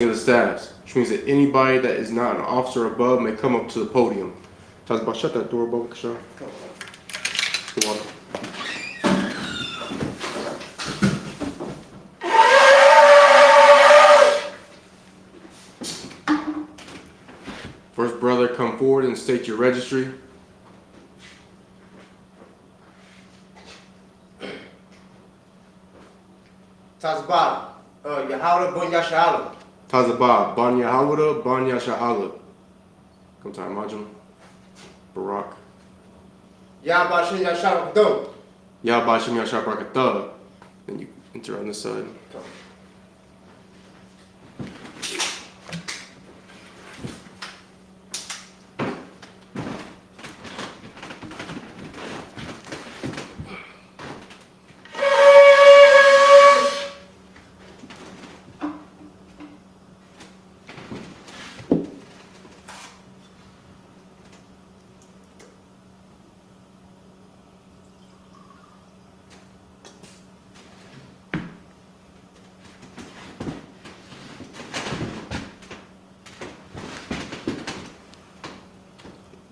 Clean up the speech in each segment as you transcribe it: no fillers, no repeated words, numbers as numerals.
of the staffs, which means that anybody that is not an officer above may come up to the podium. Tazba, shut that door, Baba Kasha. The water. First brother, come forward and state your registry. Tazbah, Yahweh Bon Yashala. Tazaba, Ban Yahawada, Ban Yasha'ala. Come time, Majum. Barak. Yahweh Shin Yashala Dum. Yah Bashim Yashar Barakatah. Then you enter on this side.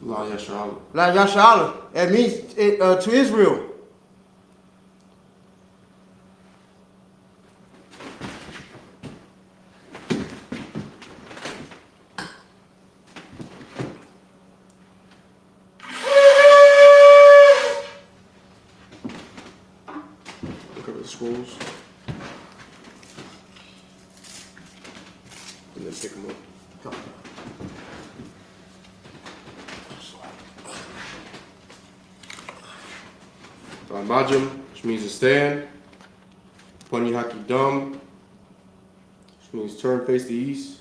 La Yasha'ala. La Yashala. It means to Israel. Look over the scrolls. And then pick them up. Majum, which means to stand. Panyihaki Dum, which means turn face the east.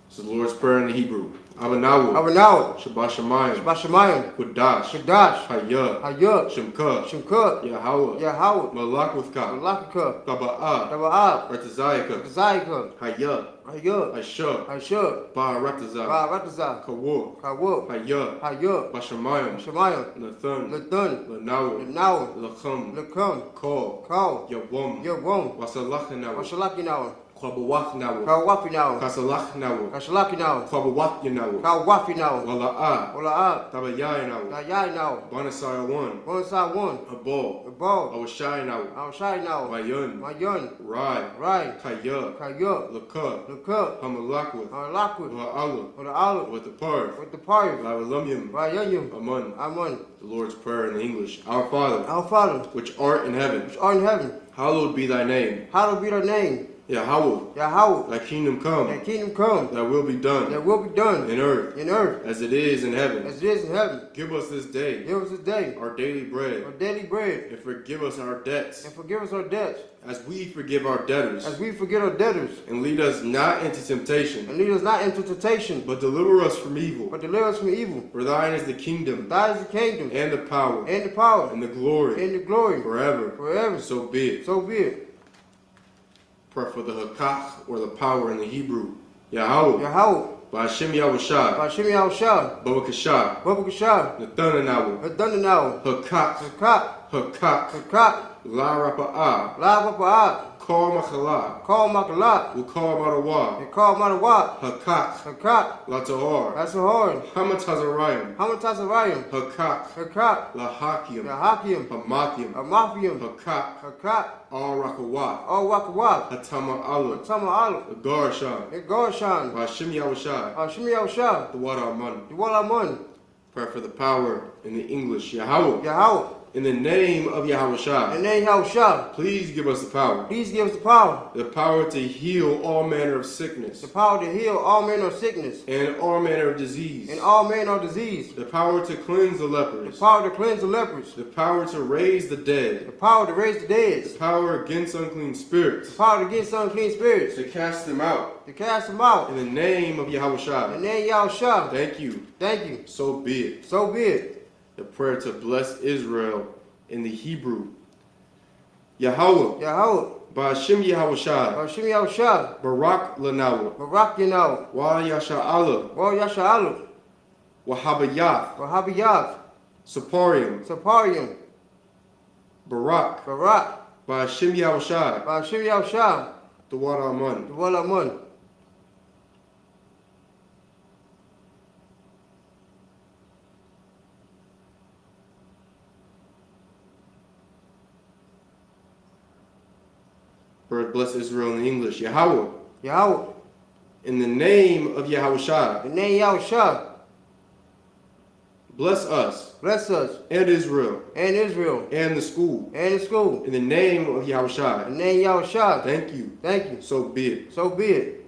This is the Lord's Prayer in the Hebrew. Abanawu. Abanawu. Shabbat Shemayim. Shabbat Shemayim. Kudash. Kudash. Hayah. Hayah. Shemka. Shemka. Yahweh. Yahweh. Malakuthka. Malakika. Taba'ah. Taba'ah. Ratazayaka. Zayika. Hayah. Hayah. Ashah. Hayah. Ba'aratazah. Ba'aratazah. Kawur. Kawur. Hayah. Hayah. Bashamayim. Shemayim. Nathan. Ladun. Lanawu. Now. Lacham. Lakam. Kol. Kau. Yawam. Yawam. Wasalachanawu. Washalakinawa. Kwabawachnawu. Kawafinawa. Kasalachnawu. Kashalakinawa. Kwabawachnawu. Kawafinawa. Wala'ah. Wala'a. Tabayaynawu. Nayayinawa. Banasaya 1. Bonsa one. Abol. The ball. Awashaynawu. Outside Mayun. Mayon. Rai. Right. Kaya. Kaya. Lakah. The cup. Hamalakwa. Our lockwood. Wa'ala. For the olive. With the parv. With the party. Lavalumyum. Rayayum. Amun. Amun. The Lord's Prayer in the English. Our Father, Our Father, which art in heaven, which art in heaven, hallowed be thy name. hallowed be thy name. Yahweh, Yahweh. thy kingdom Thy come, kingdom come. thy will be done Thy will be done in earth in earth as it is in heaven. as it is in heaven. Give us this day Give us this day our daily our bread, daily bread, and forgive us our debts and forgive us our debts, as we forgive our debtors. as we forget our debtors. And lead us not into temptation, And lead us not into temptation, but deliver us from evil. but deliver us from evil. For thine is the kingdom, Thine is the kingdom, and the power, and the power, and the glory, and the glory, forever. forever. So be it. So be it. Prayer for the hakach, or the power in the Hebrew. Yahweh, Yahweh. Ba'ashem Yahushua, Bashim Yahushua. Baba Kasha, Baba Kashah. Nathanahu, Adunanahu. Hakak, Hakak. Hakak, Hakak. La Rapa'ah, La Bapa'at. Kal Machala, Call Makalat. Wukal Marawa, They call Matawat. Hakak, Hakak. La Tahar, That's a hard. Hamatazarayim, Hamatazarayim. Hakak, Hakak. La Hakim, Yahakim. Hamakim, Amafium. Hakak, Hakak. Al Rakawat, All Wakawat. Hatama Allah, Tama Allah. Garshan, The Goshan. Ba'ashem Yahushua, Hashim Yahushua. the Wadaman. The Walamun. Prayer for the power in the English. Yahweh, Yahweh. in the name of Yahushua, And then Yahushua. please give us the power. Please give us the The power to heal all manner of sickness power to heal all manner of sickness and all manner of disease. and all manner of disease. The power to cleanse the The lepers. power to cleanse the lepers. The power to raise the The dead. power to raise the dead. The power against unclean spirits. The power to get unclean spirits. To cast them out. To cast them out. In the name of And Yahushua. then Yahushua. Thank you. Thank you. So be it. So be it. The prayer to bless Israel in the Hebrew. Yahweh. Yahweh. Ba'ashem Yahushua. Hashim Yahushua. Barak lanawa. Barak Yanaw. Wa Yasha'ala. Wa Yasha'alu. Wahabayath. Wahabiyav. Saparium. Saparium. Barak. Barak. Ba'ashem Yahushua. Hashim Yahushua. Dawaraman. Dwalaman. Bird bless Israel in English. Yahweh. Yahweh. In the name of Yahushua. In the name of Yahushua. Bless us Bless us and Israel and Israel and the school. and the school. In the name of In Yahushua. the name of Yahushua. Thank you. Thank you. So be it. So be it.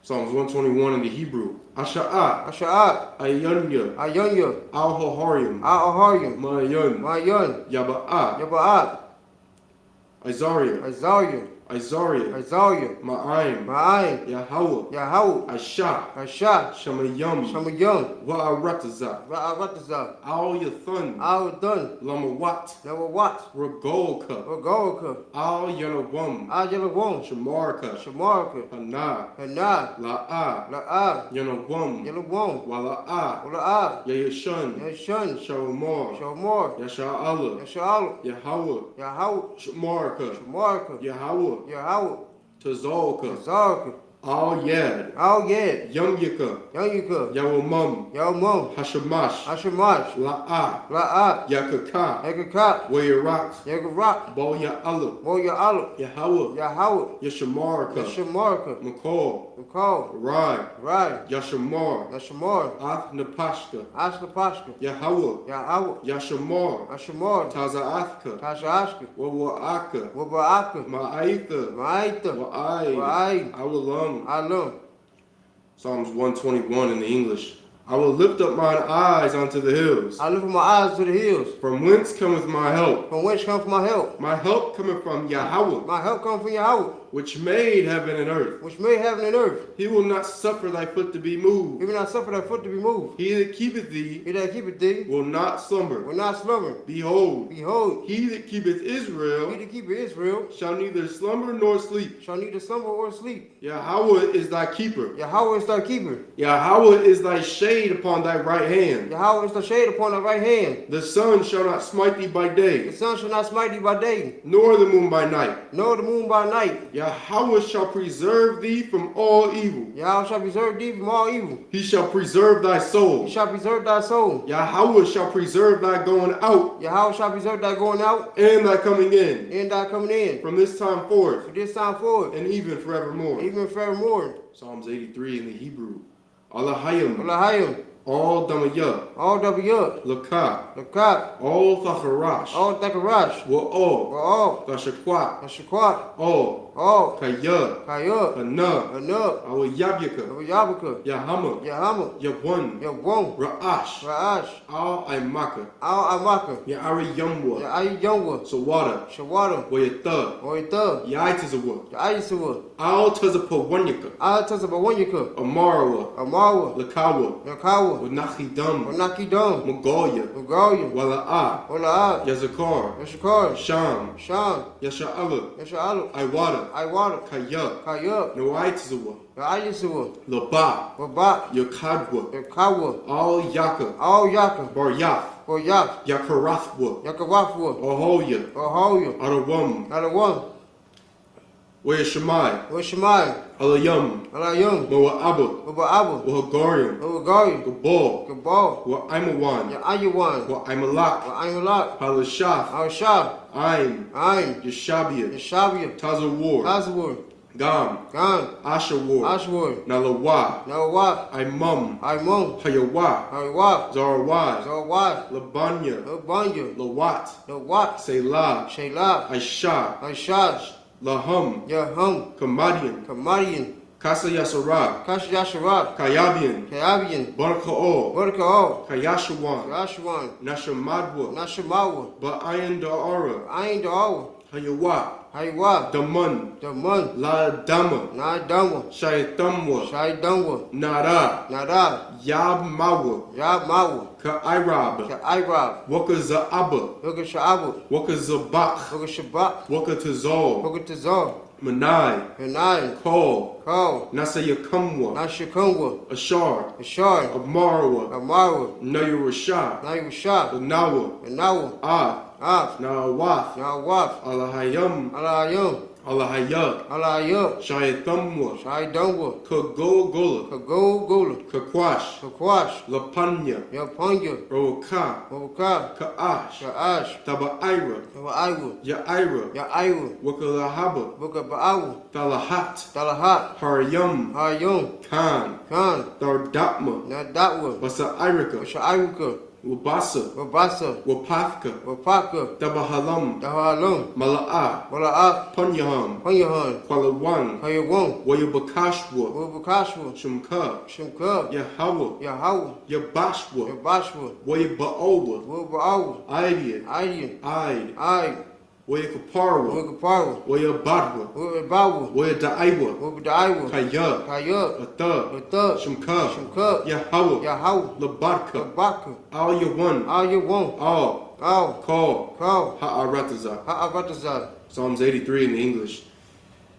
Psalms 121 in the Hebrew. Asha'at. Asha'at. Ayanya. Ayanya. Al-Haharim. A'aharim. Mayan. Mayan. Yaba'at. Yaba'at. Isaiah. Isaiah. Isaiah. Isaiah. Ma'ayim. Ma'ayin. Yahweh. Yahweh. Asha. Ashah. Shamayam. Shamayam. Wa'aratazah. Ra'aratazah. Al Yathun. Al done. Lamawat. Never what? Regolka. Regolka. Al Yanawam. Al Yelawon. Shamarka. Shamarka. Hana. Hana. La'a. La'a. Yanawam. Yelawon. Wala'a. Ula'a. Yayashun. Yashun. Shalomar. Shamor. Yasha'ala. Yasha'al. Yahweh. Yahweh. Shamarka. Shamarka. Yahweh. Yahweh. Tazalka. Zarka. Al Yad. Al Yed. Yumyaka. Yanyuka. Yawamum. Yalmon. Hashamash. Ashamash. La'a. La'a. Yakaka. Yagakat. Wayarak. Yagarak. Bo Ya'ala. Moya Alu. Yahweh. Yahweh. Yashamarka. Yashamarka. McCall. Mikal. Rai. Rai. Yashamar. Yashamar. Ath Napashka. Ashkapashka. Yahweh. Yahweh. Yashamar. Ashamar. Taza'athka. Tashashka. Wawa'aka. Wabaaka. Ma'aitha. Ma'aita. Wa'ai. Wa'ai. Awalam. Alum. Psalms 121 in the English. I will lift up mine eyes unto the hills. I lift my eyes to the hills. From whence cometh my help? From whence comes my help? My help cometh from Yahweh, My help comes from Yahweh, which made heaven and earth. which made heaven and earth. He will not suffer thy foot to be moved. He will not suffer thy foot to be moved. He that keepeth thee He that keepeth thee will not slumber. will not slumber. Behold, Behold, he that keepeth he Israel that keepeth Israel shall neither slumber nor sleep. shall neither slumber or sleep. Yahweh is thy keeper. Yahweh is thy keeper. Yahweh is thy shade upon thy right hand. Yahweh is the shade upon thy right hand. The sun shall not smite thee by The day, sun shall not smite thee by day, nor the moon by night. nor the moon by night. Yahweh shall preserve thee from all evil. Yahweh shall preserve thee from all evil. He shall preserve thy He soul. shall preserve thy soul. Yahweh shall preserve thy going out Yahweh shall preserve thy going out and thy coming in and thy coming in. from this time forth From this time forward, and even forevermore. even forevermore. Psalms 83 in the Hebrew. Allahayim, Allahayim, all Damayah, all W, Lakah, Lakat, all Thacharash, all Thakarash, Wa'ol, all Gashakwat, Ashakwat, all all Kaya, Kayub, Hana, Anub, Awayabyaka, Yabaka, Yahama, Yahama, Yabwan, Yabwon, Ra'ash, Ra'ash, Al Aimaka, Al Amaka, Ya'ari Yumwa, Ya'ayi Yongwa, Sawada, Shawada, Wayatha, Oita, Yaitizawa, Ya'ayisuwa, Al Tazapawanyaka, Al Tazabawanyaka, Amarawa, Amawa, Lakawa, Nakawa, Wanachidam, Onakidam, Magoya, Ugalia, Wala'a, Ola'a, Yazakar, Yashakar, Sham, Sham, Yasha'ala, Yasha'alu, Iwada, Iwada, Kaya, Kayub, Noaitizawa, Ya'ayisuwa, Laba, Wabat, Yakadwa, Yakawa, Al Yaka, All Yaka, Baryath, Boyak, Yakarathwa, Yakawafwa, Ahoya, Ohoya, Arawam, Alawam, Wayashamai, Washemai, Alayam, Alayum, Moa'aba, Uba'abu, Wahagariam, Ubagari, Gabal, Gabal, Wa'aimawan, Ya'ayuwan, Wa'aimalak, Wa'ayulak, Halashaf, Al-Shab, Ain, Ain, Yeshabia, Yashabia, Tazawar, Tazawur, Gam, Gan, Ashawar, Ashwar, Nalawa, Nawat, Imam, Imon, Hayawa, Hariwat, Zarawai, Zawat, Labanya, Ubanya, Lawat, Nawat, Selah, Sheila, Aisha, Aishad, Laham, Yahum, Kamadian, Kamadian, Kasa Yasara, Kashiyasharat, Kayabian, Kayabian, Baraka'o, Wadakao, Kayashawan, Yashawan, Nashamadwa, Nashamawa, Ba'ayan Da'ara, Ain Da'awa, Hayawa, Haiwa, Daman, Daman, La Dama, Nadamwa, Shaitamwa, Shaidamwa, Nara, Nada, Yabmawa, Yabmawa, Ka'irab, Ka'irab, Waka Za'aba, Hoga Sha'abu, Waka Zabak, Hoga Shabbat, Waka Tazal, Hoga Tazar, Manai, Benai, Call, Call, Nasayakamwa, Nashikungwa, Ashar, Ashar, Amarawa, Amara, Nayurashah, Nayusha, Nawa, Nawa, Ah, Nawath, Nawaf, Alahayam, Alayum, Alahayak, Alayum, Shayathamwa, Shaidungwa, Kagogola, Kago Gula, Kakwash, Kakwash, Lapanya, Yapanya, Roka, Moka, Kaash, Shaash, Tabaira, Aiwa, Yaira, Yaiwa, Wakalahaba, Boka Baawu, Talahat, Talahat, Haryam, Hayum, Khan, Khan, Thardapma, Nadatwa, Basairika, Shaiwaka, Wabasa, Wabasa, Wapathka, Wapaka, Tabahalam, Dahalum, Mala'a, Walaak, Punyaham, Panyahan, Kwalawan, Hayawon, Wayabakashwa, Wabakashwa, Shumka, Shimka, Yahawa, Yahawa, Yabashwa, Yabashwa, Wayabaowa, Wabaawu, Idian, Aidian, Ide, Ai, Wayakaparwa, Wakapawa, Wayabadwa, Wabawu, Wayadaiwa, Wabadaiwa, Kaya, Kaya, Atha, Wata, Shumka, Shimka, Yahawa, Yahaw, Labadka, Wabaka, Al Yawan, All you want, All, all, Call, call, Ha'aratazah. Ha'avatazah. Psalms 83 in the English.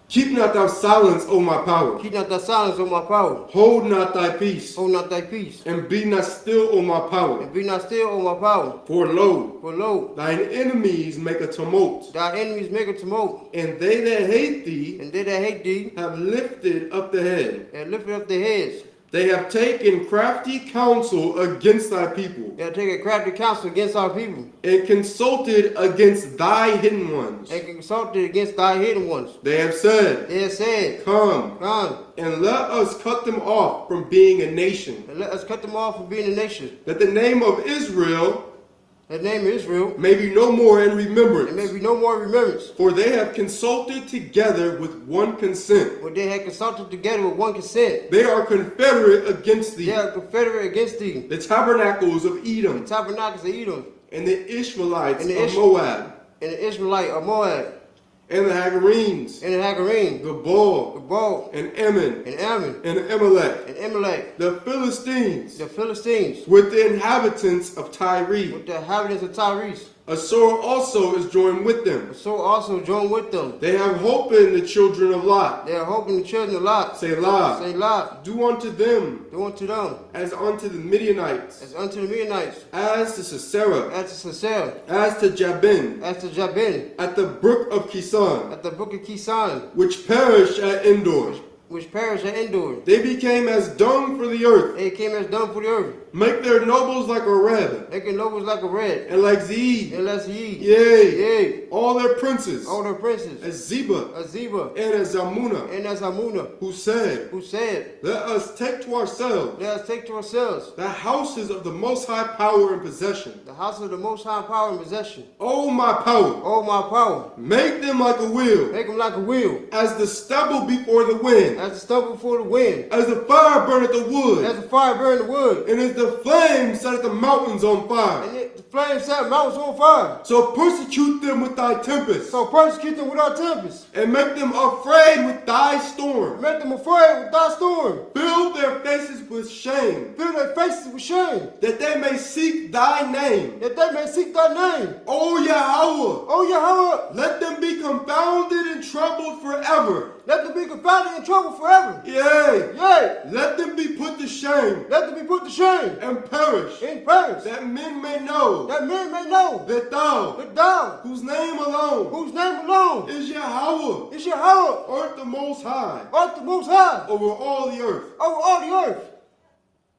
Keep not thou silence, O my power. Keep not thy silence, O my power. Hold not thy peace, Hold not thy peace. and be not still, O my power. And be not still, O my power. For lo, For lo, thine enemies make a tumult, thy enemies make a tumult, and they that hate thee and they that hate thee have lifted up the head. and lifted up their heads. They have taken crafty counsel against thy people, They have taken crafty counsel against our people, and consulted against thy hidden ones. and consulted against thy hidden ones. They have said, They have said, Come, Come, and let us cut them off from being a nation, and let us cut them off from being a nation. that the name of Israel The name of Israel, may be no more in and may remembrance. be no more remembrance. For they have consulted together with one consent. For they had consulted together with one consent. They are confederate against They thee, are confederate against thee. the tabernacles of The Edom, tabernacles of Edom, and the Ishmaelites And the of Ish- Moab, and the Israelite of Moab, and the Hagarenes, and the Hagarenes, Gabal, Gabal, and Ammon, and Ammon, and Amalek, and Amalek, the Philistines, the Philistines, with the inhabitants of Tyre. with the inhabitants of Tyrese. Assur also is joined with them. So also join with them. They have hope in the children of Lot. They are hoping the children of Lot. Selah. Say Lot, Do unto them do unto them as unto the Midianites, as unto the Midianites, as to Sisera, as to Sisera, as to Jabin, as to Jabin, at the brook of Kisan, at the brook of Kisan, which perished at Endor. which perished at Endor. They became as dung for the earth. They came as dung for the earth. Make their nobles like a reb, Making nobles like a red, and like Zeeb. and less ye. Yea, Yea, all their princes, all their princes, as Zeba as Zeba, and as Zalmunna, and as Amunah, who said, who said, Let us take to ourselves let us take to ourselves the houses of the most high power and possession. the house of the most high power and possession. O my power, Oh my power, make them like a wheel, make them like a wheel, as the stubble before the wind, as the stubble before the wind, as the fire burneth the wood, as the fire burn the wood, and as the flames set the mountains on fire. and the flames set mountains on fire. So persecute them with thy tempest, So persecute them without tempest, and make them afraid with thy storm. make them afraid with thy storm, Fill their faces with shame, fill their faces with shame, that they may seek thy name. that they may seek thy name. O Yahweh, Oh Yahweh, let them be confounded and troubled forever. let them be confounded in trouble forever. Yea, Yea, let them be put to shame let them be put to shame and perish, in Paris, that men may know that men may know that thou, that thou, whose name alone whose name alone is Yahweh, is Yahweh, art the most high art the most high over all the earth. over all the earth.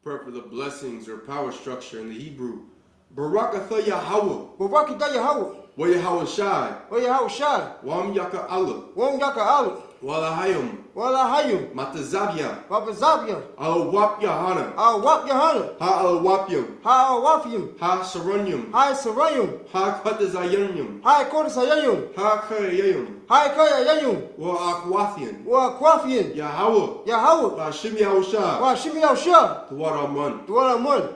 Prayer for the blessings or power structure in the Hebrew. Barakatha Yahweh, Barakatah Yahweh, wa Yahweh Shai, wa Yahweh Shai, Wam Yaka Allah, Wom Yaka Allah, Walahayim, Wala Hayim, Matazavia, Papa Zabia, Al Wap Yahana, Al Wap Yahana, Ha Al Wapyam, Ha Al Wafim, Ha Saranyam, Hai Sarayim, Ha Katazayanyam, Hai Kodasayayim, Ha Kayayam, Hai Kayayayim, Wa Akwathian, Wa Kwafian, Yahweh, Yahweh, Wa Shim Yahushah, Wa Shimi Yahusha, Tuwaraman. Dwala Mun.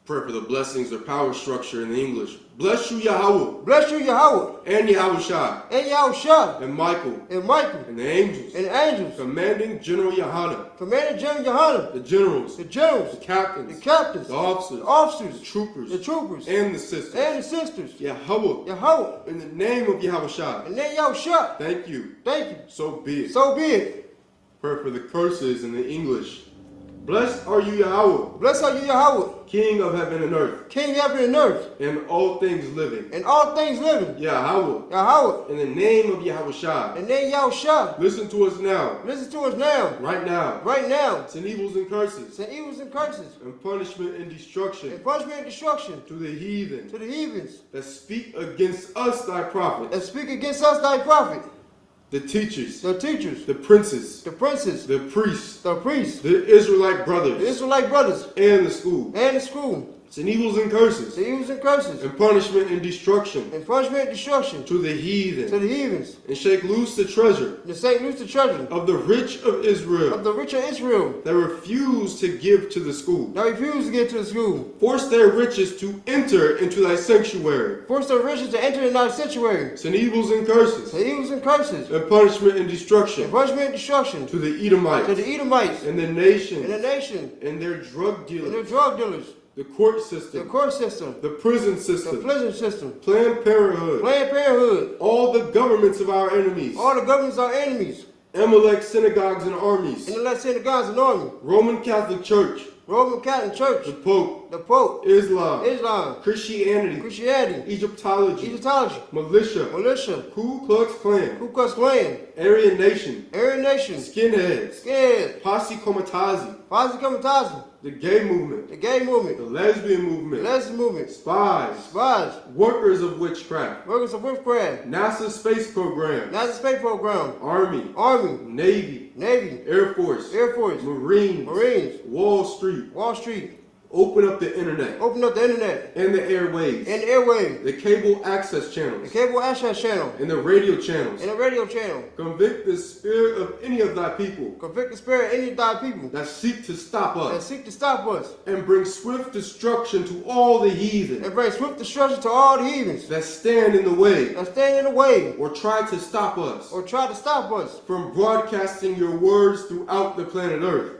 Pray for the blessings or power structure in the English. Bless you, Yahweh, Bless you, Yahweh, and Yahweh Shai, and Yahushua, and Michael, and Michael, and the angels, and the angels, commanding General Yahana, Commanding General Yohanan, the generals, the generals, the captains, the captains, the officers, the officers, the troopers, the troopers, and the sisters. and the sisters. Yahweh, Yahweh, in the name of Yahweh Shai, and then Yahushua. thank you. Thank you. So be it. So be it. Pray for the curses in the English. Blessed are you, Yahweh, Blessed are you, Yahweh, King of heaven and earth, King of heaven and earth, and all things living. and all things living. Yahweh, Yahweh, in the name of Yahweh Shai, and then Yahushua. listen to us now, Listen to us now, right now. right now. Sin evils and curses, Send evils and curses, and punishment and destruction and punishment and destruction to the heathen to the heathens that speak against us, thy that prophets, speak against us, thy prophet, the teachers, the teachers, the princes, the princes, the priests, the priests, the Israelite the brothers, Israelite brothers, and the school. and the school. Sin evils and curses, Send evils and curses, and punishment and destruction and punishment and destruction to the to heathen, the heathens. and shake loose the treasure The Saint loose the treasure of the rich of Israel of the rich of Israel that refuse to give to the school. that refuse to get to the school. Force their riches to enter into thy sanctuary. Force the riches to enter in our sanctuary. Sin evils and curses, Send evils and curses, and punishment and and destruction punishment and destruction to the to Edomites, the Edomites, and the and the nations, nation, and their drug and their dealers, drug dealers, the court the system, court system, the prison the system, prison system, Planned Parenthood, Planned Parenthood, all the governments of our enemies, all the governments are enemies, Amalek synagogues and armies, and the left synagogues and army, Roman Catholic Church, Roman Catholic Church, the Pope, the Pope, Islam, Islam, Christianity, Christianity, Egyptology, Egyptology, militia, militia, Ku Klux Klan, Ku Klux Klan, Aryan Nation, Aryan Nation, skinheads, Scared, Posse Comitazi, Posse Comitazi, the gay movement, the gay the movement, lesbian the movement, lesbian movement, spies, spies, workers of witchcraft, workers of witchcraft, NASA space program, NASA space program, Army, Army, Navy, Navy, Air Force, Air Force, Marines, Marines, Wall Street, Wall Street, open up the internet open up the internet and the airwaves, and the airwave, the cable access the channels, cable access channel, and the radio channels. and the radio channel. Convict the spirit of any of thy people Convict the spirit of any of thy people that seek to stop that us, seek to stop us and bring swift destruction to all the heathen and bring swift destruction to all the heathens that stand in the way that stand in the way or try to stop us or try to stop us from broadcasting your words throughout the planet Earth.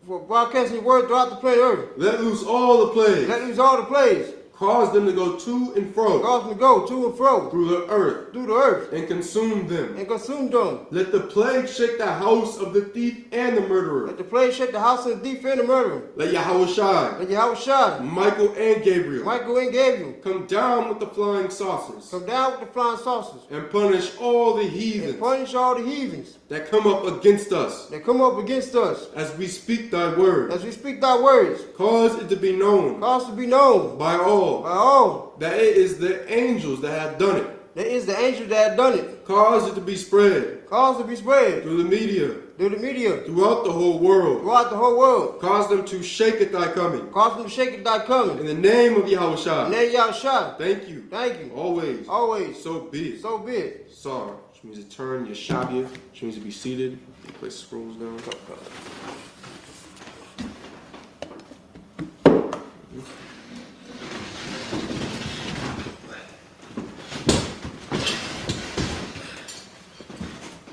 for broadcasting your word throughout the planet Earth. Let loose all the plagues. Let loose all the plagues. Cause them to go to and fro Cause them to go to and fro through the earth through the earth and consume them. and consume them. Let the plague shake the house of the thief and the murderer. Let the plague shake the house of the thief and the murderer. Let Yahweh Shai, Let Yahushua, Michael and Gabriel Michael and Gabriel come down with the flying saucers come down with the flying saucers and punish all the and heathens punish all the heathens that come up against us that come up against us as we speak thy word. as we speak thy words. Cause it to be known Cause to be known by all by all that it is the angels that have done it. that is the angel that had done it. Cause it to be spread Cause to be spread through the media through the media throughout the whole world. throughout the whole world. Cause them to shake at thy coming. Cause them to shake at thy coming. In the name of Yahweh And Shai. then Yahushua, Thank you. thank you. Always. Always. So be it. So be it. Sar, which means to turn Yeshabia, which means to be seated. Place scrolls down.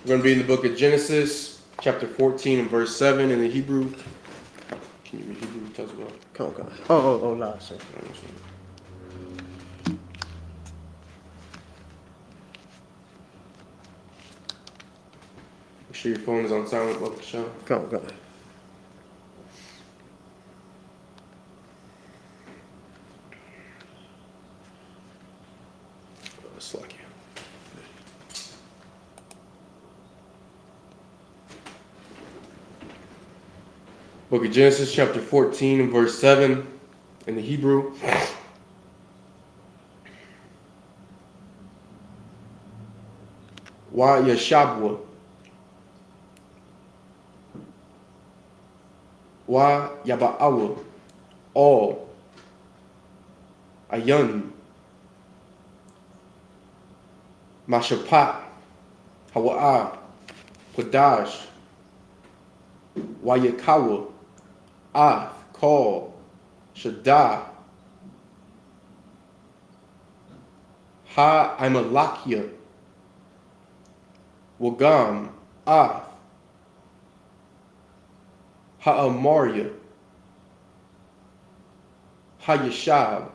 We're going to be in the book of Genesis, chapter 14 and verse 7 in the Hebrew. Can you read Hebrew? Tell us about it. Come on. Oh, no, sir. Make sure your phone is on silent, Brother Sean. Come on. Slack you. Book of Genesis, chapter 14 and verse 7 in the Hebrew. Wa Yeshabwa. Wa Yaba'awa. All. Ayun. Mashapat. Hawa'a. Quadash. Wayakawa. Ah, Call, Shaddai, Ha Imalakia. Wagam. Af. Ha Amaria. Ha Yashab.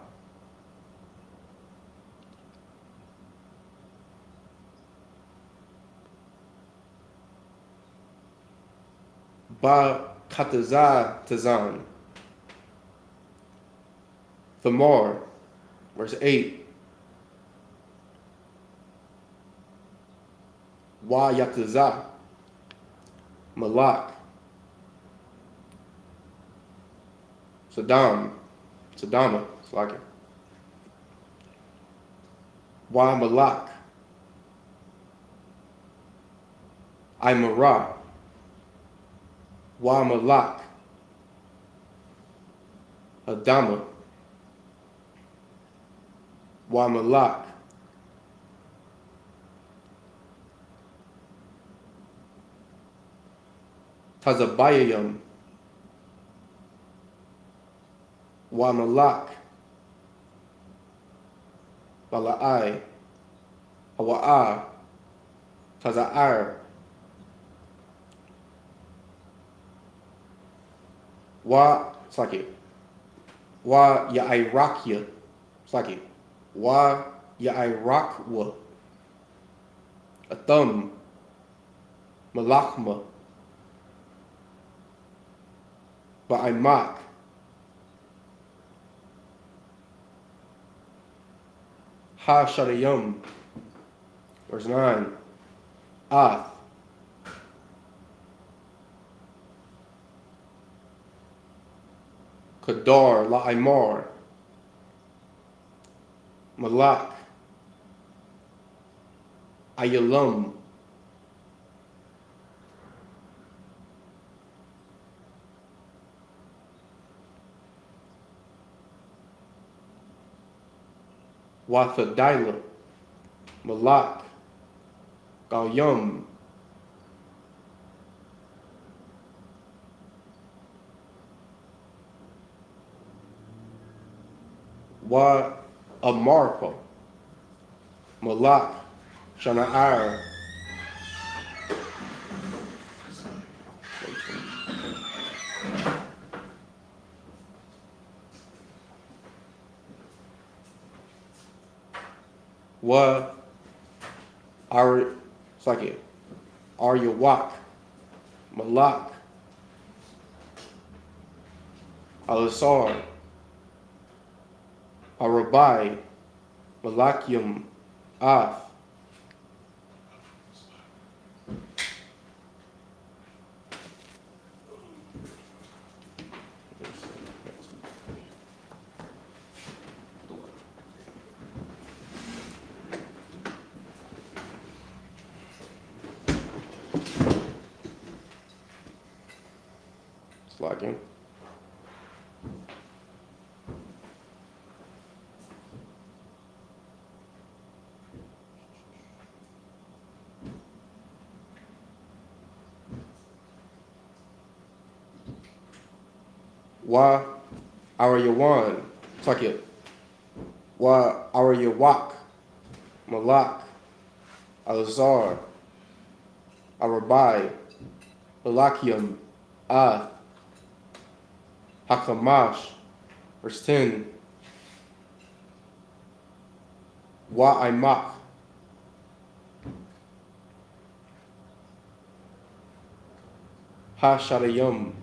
Ba Katazah Tazan. Thamar, verse 8. Wa Yatazah. Malak. Sadama, it's like it. Wa Malak. Imara. Wa Malak. Adama. Wa Malak. Tazabayayam. Wa Malak. Bala'ai. Hawa'a. Taza'ar. Wa, it's like it. Wa Ya'irakia. It's like it. Wa Ya'irakwa. Atham. Malachma. Ba'imak. Ha Shadayum. Verse 9. Ath. Kadar La'imar. Malak. Ayalum. Wathadaila. Malak. Galyum. Wa Amarpa. Malak. Shana'ar. Wa it's like it. Aryawak. Malak. Alasar. Arabai. Malakium. Af. It's like him. Wa Aryawan. It's like it. Wa Aryawak. Malak. Alazar. Arabai. Malakium. Ath. Hakamash. Verse 10. Wa Imak. Ha Shadayum.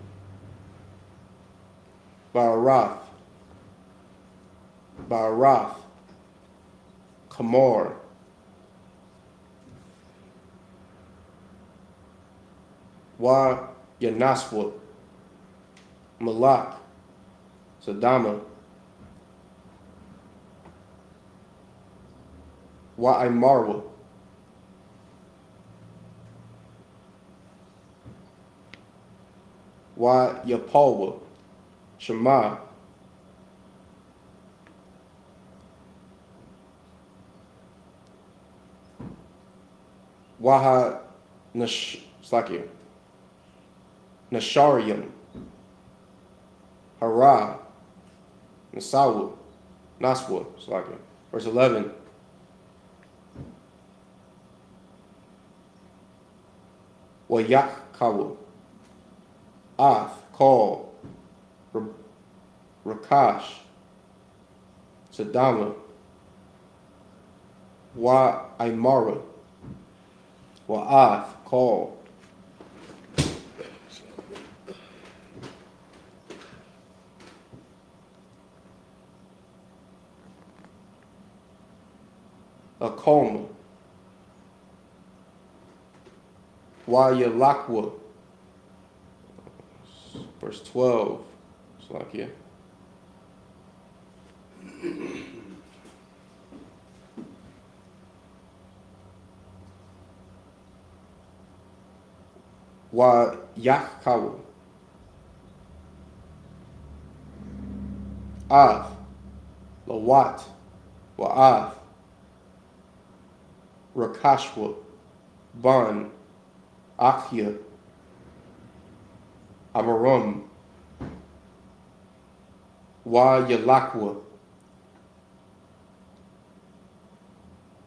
Barath. Kamor. Wa Yanaswa. Malak. Sadama. Wa Imarwa. Wa Yapalwa. Shema. Waha Slaki. Nasharium. Hara. Nasawu. Naswa. Slaki. Verse 11. Wayakawa, Ath, call, Rakash, Sadama, Wa Aimara, Wa'ath, call, Akoma, Wa Yalakwa, verse 12, it's like here. Wa Yakawa, Av, Lawat, Wa'av, Rakashwa, Ban, Akhya, Amarum, Wa Yalakwa,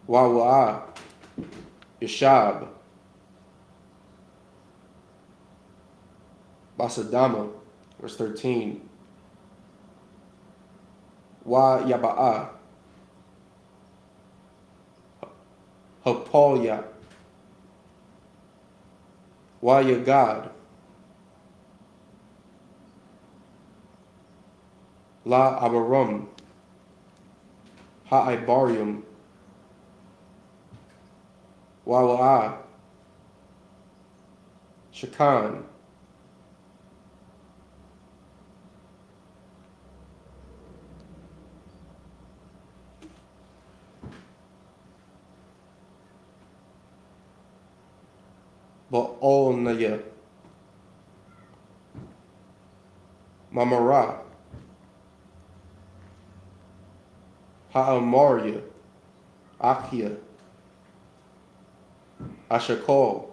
Wa Wa'a, Yashab, Basadama, verse 13, Wa Yaba'a, Hapolya, Wa Yagad, La Abarum, Ha'ibarium, Wa Wa'a, Shakan, Ba'olnaya, Mamara, Ha'amaria, Akia, Ashakol,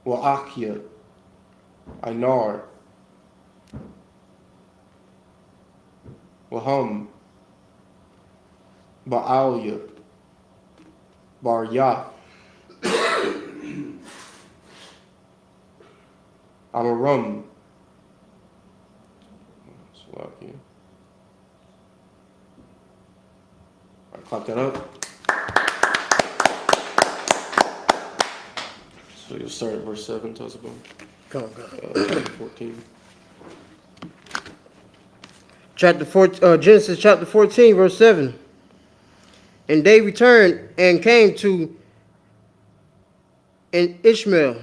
Wa'akia, Ainar, Wahum, Ba'alia, Baryah, Amarum, Slovakia. I clap that up. So you'll start at verse 7, tell us about Come on, God. chapter 14. Genesis chapter 14, verse 7. And they returned and came to Ishmael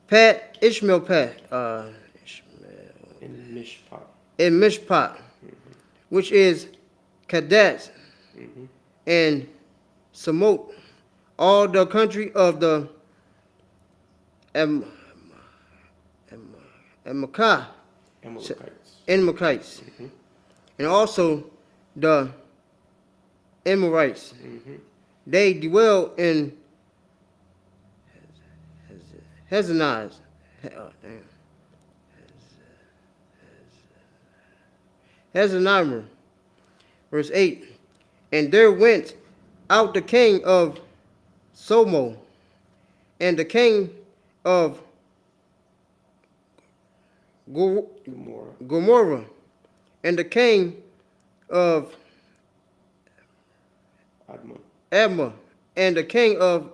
Pat, in Mishpat, which is Kadesh, and Samot, all the country of the Amalekites, and also the Amorites. They dwell in Hezanimer, verse 8. And there went out the king of Somo, and the king of Gomorrah, and the king of Admah, and the king of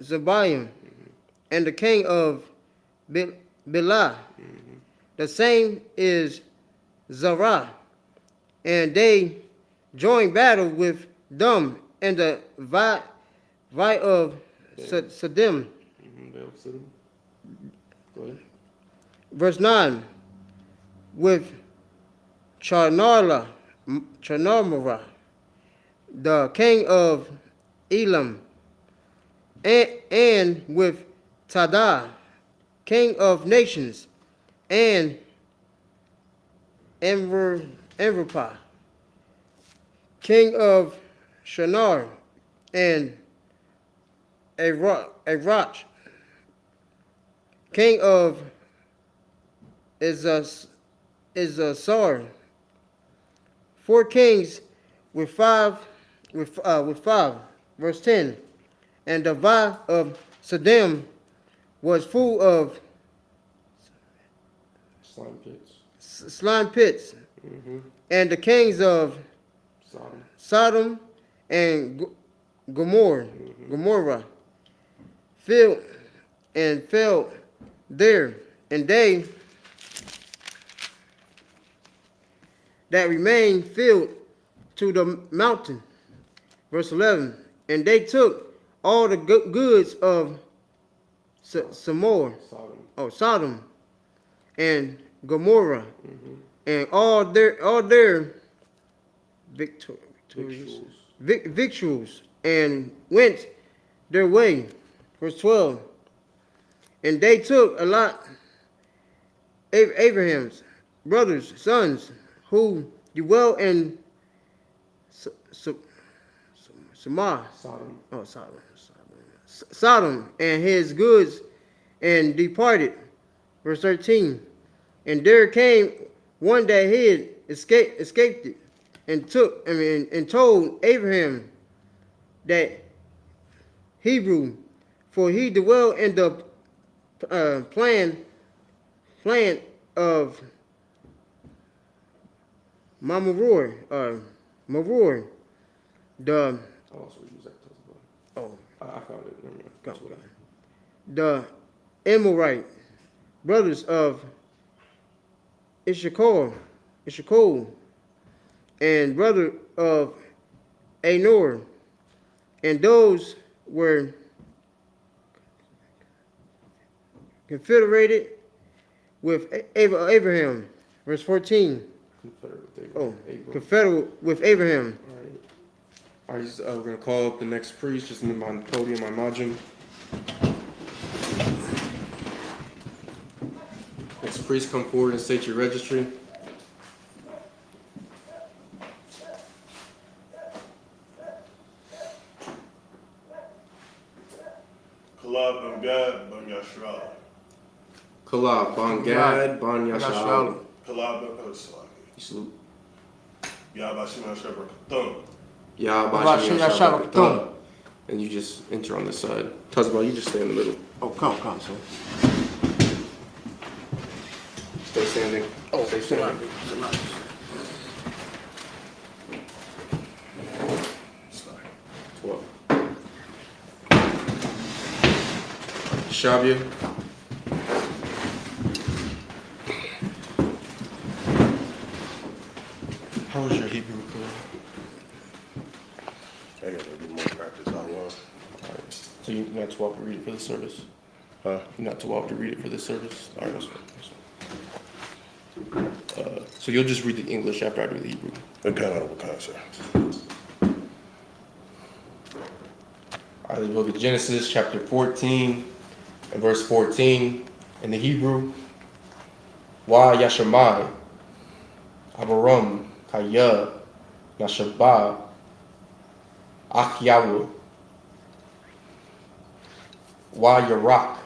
Zebaim, and the king of Bela. The same is Zerah. And they joined battle with them in the valley of Siddim. Verse 9, with Charnarla, the king of Elam, and with Tada, king of nations, and Enverpa, king of Shinar, and Arach, king of Izasar. 4 kings with five. Verse 10. And the vine of Sodom was full of Slime pits. slime pits, Mm-hmm. and the kings of Sodom. Sodom and Gomorrah, Mm-hmm. Gomorrah filled and fell there, and they that remained filled to the mountain. Verse 11. And they took all the goods of Sodom and Gomorrah, Mm-hmm. and all their Victuals. victuals, and went their way. Verse 12. And they took a lot Abraham's brothers, sons, who dwell in Samar, Sodom. Sodom, and his goods, and departed. Verse 13. And there came one that hid, escaped it, and told Abraham that Hebrew, for he dwelt in the plan of Mamoror, the I'll also use that as well. oh, I found it. Never mind. go, the Amorite brothers of Issachar, and brother of Anor, and those were confederated with Abraham. Verse 14. Confederate with Abraham. Oh, Abram. confederate with Abraham. All right, we're going to call up the next priest, just in my podium, my margin. Next priest, come forward and state your registry. Kalab Ben Gad Ben Yashral. Kalab, Ban Gad, Ban Yashal. Kalab Ben Pelosalaki. You salute. Yabashim Yashar Katum. Yah, Bashim Bashim, Yashar, Yashar, Katum. and you just enter on this side. Tazbah, you just stay in the middle. Oh, come, sir. Stay standing. Oh, Stay standing. Sorry. 12. Shabia. How was your Hebrew career? I gotta do more practice online. Alright. So you're not too off to read it for the service? Huh? You're not too off to read it for the service? Alright, that's fine. So you'll just read the English after I do the Hebrew. Okay, sir. Alright, the book of Genesis, chapter 14, and verse 14. In the Hebrew, Wa Yashamai, Abaram, Kaya, Nashabah, Achyawu, Wa Yarak,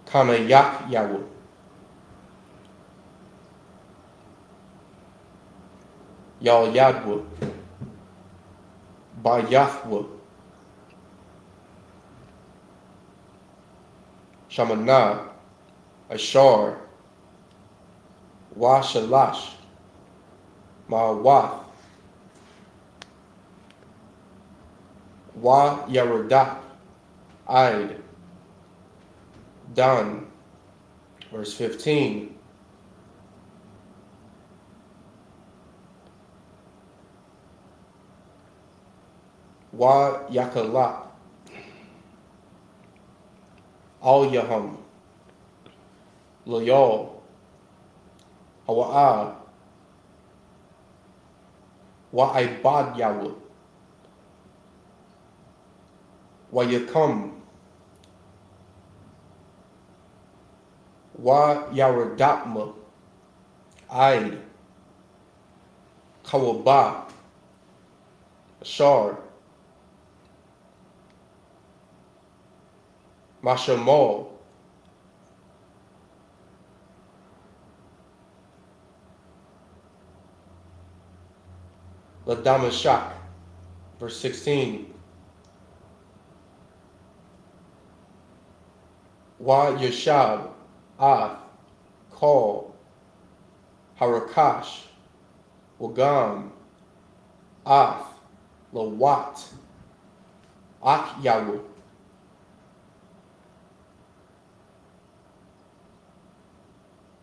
Kamayak Yawu, Yal Yadwu, Ba Yahwu, Shamanah, Ashar, Wa Shalash, Ma'awath, Wa Yarudak, Aid, Dan. Verse 15. Wa Yakalak, Al Yaham, Loyal, Hawa'a, Wa Ibad Yawu, Wa Yakam, Wa Yaradapma, Aid, Kawaba, Ashar, Mashamal, Ladamashak. Verse 16. Wa Yashab, Ath, Kol, Harakash, Wagam, Ath, Lawat, Akyawu.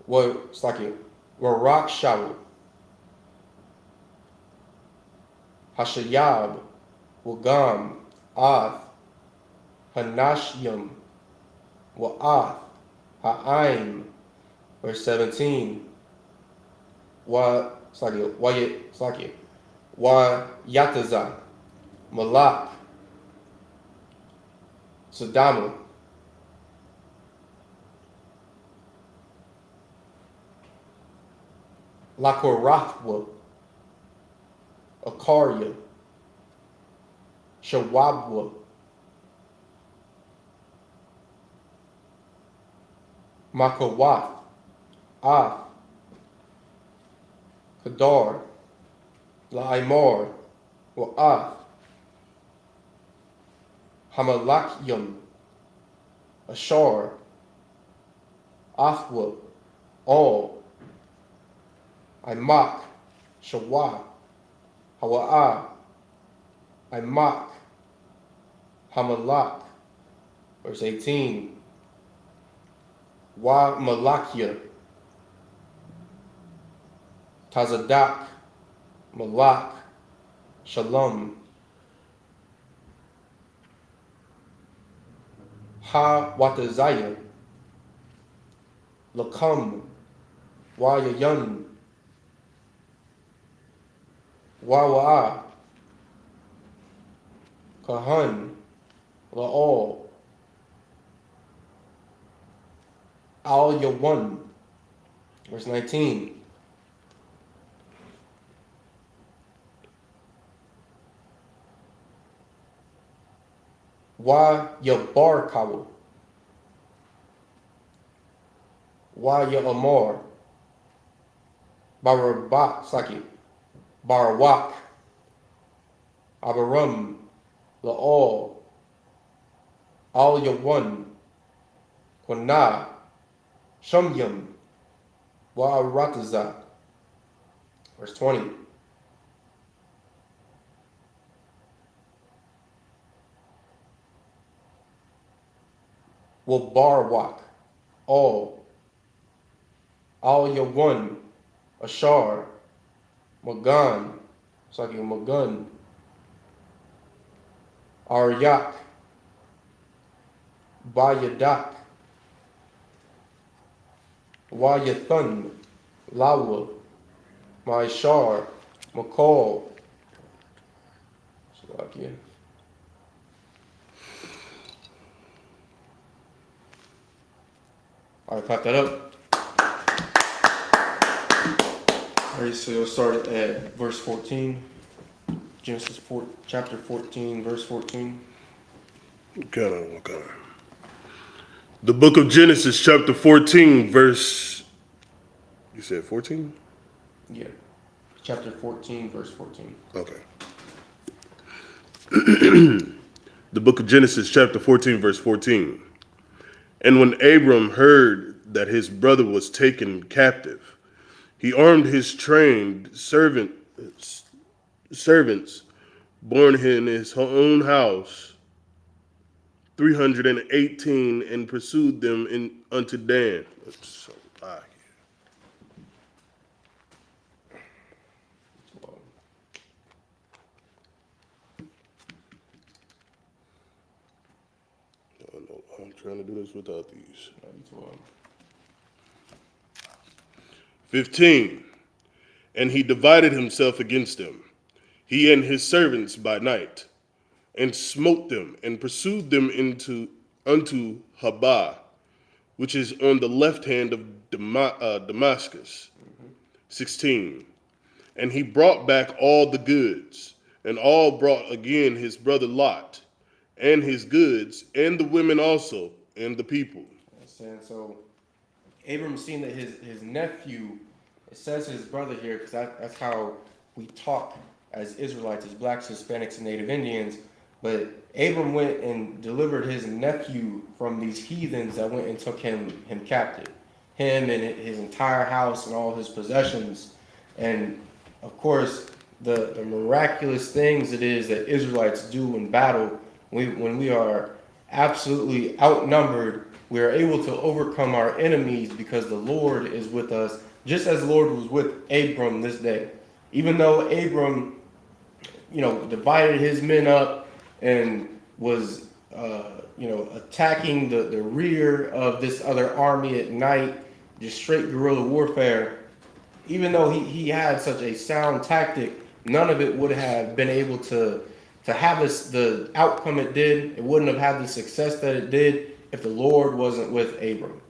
It's like it. Warak Shawu, Hashayab, Wagam, Ath, Hanashyam, Wa'ath, Ha'aim. Verse 17. Wa Yataza, Malak, Sadamu, Lakorathwa, Akarya, Shawabwa, Makawath, Ath, Kadar, La'imar, Wa'ath, Hamalakyam, Ashar, Athwa, All, Imak, Shawah, Hawa'ah, Imak, Hamalak. Verse 18. Wa Malakya, Tazadak, Malak, Shalom, Ha Watazaya, Lakam, Wa Yayan, Wa Wa'a, Kahan, La'al, Al Yawan. Verse 19. Wa Yabarkawu, Wa Ya'amar, Barabak, Saki, Barawak, Abaram, La'al, Al Yawan, Kwana, Shumyam, Wa Arataza. Verse 20. Wabarwak, Al Yawan, Ashar, Magan, Saki Magun, Aryak, Bayadak, Wayathan, Lawa, Maishar, McCall. Slovakia. All right, clap that up. All right, so you'll start at verse 14. Genesis 4, chapter 14, verse 14. Okay. The book of Genesis, chapter 14, verse. You said 14? Yeah. Chapter 14, verse 14. Okay. The book of Genesis, chapter 14, verse 14. And when Abram heard that his brother was taken captive, he armed his trained servants born in his own house, 318, and pursued them unto Dan. So, I'm trying to do this without these. 15. And he divided himself against them, he and his servants by night, and smote them, and pursued them unto Habah, which is on the left hand of Damascus. 16. And he brought back all the goods, and all brought again his brother Lot, and his goods, and the women also, and the people. So Abram seen that his nephew, it says his brother here, because that's how we talk as Israelites, as blacks, Hispanics, and Native Indians. But Abram went and delivered his nephew from these heathens that went and took him captive, him and his entire house and all his possessions. And of course, the miraculous things it is that Israelites do in battle, when we are absolutely outnumbered, we are able to overcome our enemies because the Lord is with us, just as the Lord was with Abram this day. Even though Abram, divided his men up and was, attacking the rear of this other army at night, just straight guerrilla warfare. Even though he had such a sound tactic, none of it would have been able to have the outcome it did. It wouldn't have had the success that it did if the Lord wasn't with Abram.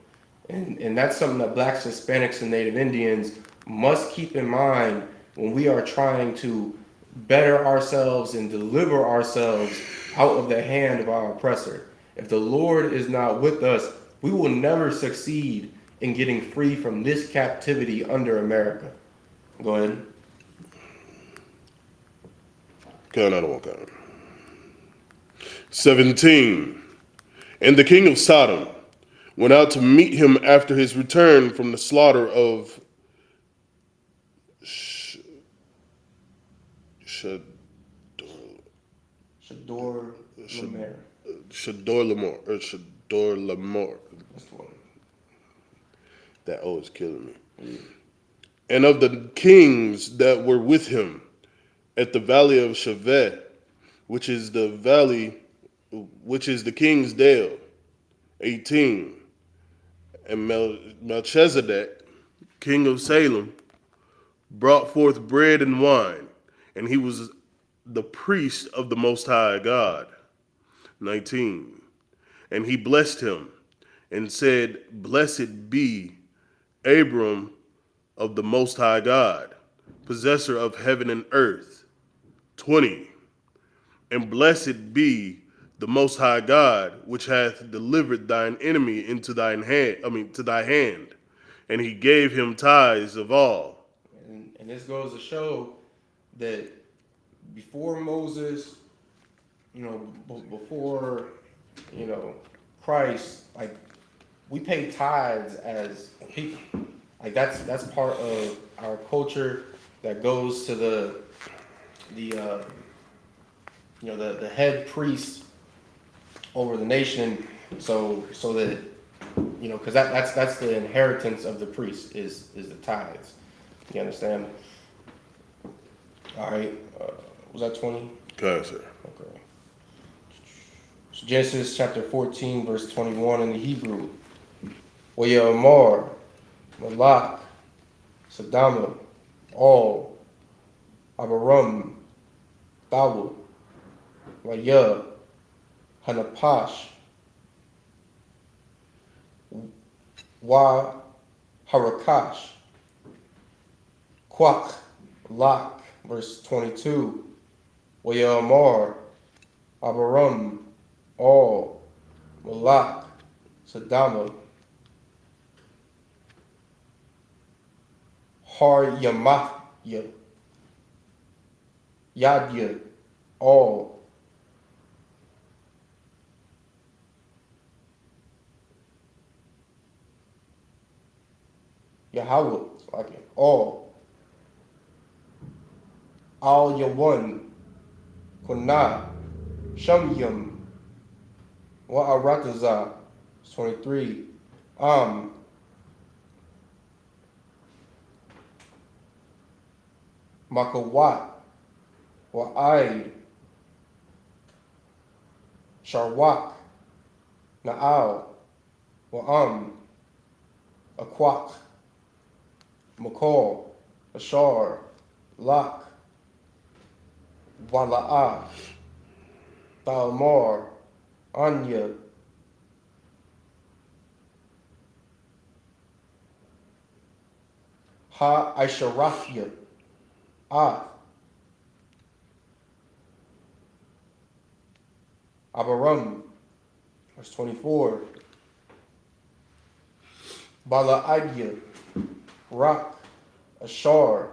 And that's something that blacks, Hispanics, and Native Indians must keep in mind when we are trying to better ourselves and deliver ourselves out of the hand of our oppressor. If the Lord is not with us, we will never succeed in getting free from this captivity under America. Go ahead. Count out one count. 17. And the king of Sodom went out to meet him after his return from the slaughter of Shador Lamar. Lamor. That's the one. That O is killing me. And of the kings that were with him at the valley of Shaveh, which is the king's dale. 18. And Melchizedek, king of Salem, brought forth bread and wine, and he was the priest of the Most High God. 19. And he blessed him and said, Blessed be Abram of the Most High God, possessor of heaven and earth. 20. And blessed be the Most High God, which hath delivered thine enemy into to thy hand, and he gave him tithes of all. And this goes to show that before Moses, before, Christ, like, we pay tithes as people. Like, that's part of our culture that goes to the head priest over the nation, so that, because that's the inheritance of the priest is the tithes. You understand? All right. Was that 20? Okay, sir. Okay. So Genesis chapter 14, verse 21 in the Hebrew. Wayamar, Malak, Sadama, All, Abaram, Bawu, Waya, Hanapash, Wa Harakash, Kwak, Lak, verse 22. Wayamar, Abaram, All, Malak, Sadama, Har Yamahya, Yadya, All, Yahweh, okay, All, Al Yawan, Kunah, Shamyam, Wa'arataza, 23, Makawat, Wa'aid, Sharwak, Na'al, Wa'am, Akwak, Makal, Ashar, Lak, Wala'ah, Talmar, Anya, Ha Aisharafia, Abaram, verse 24, Bala'adya, Rak, Ashar,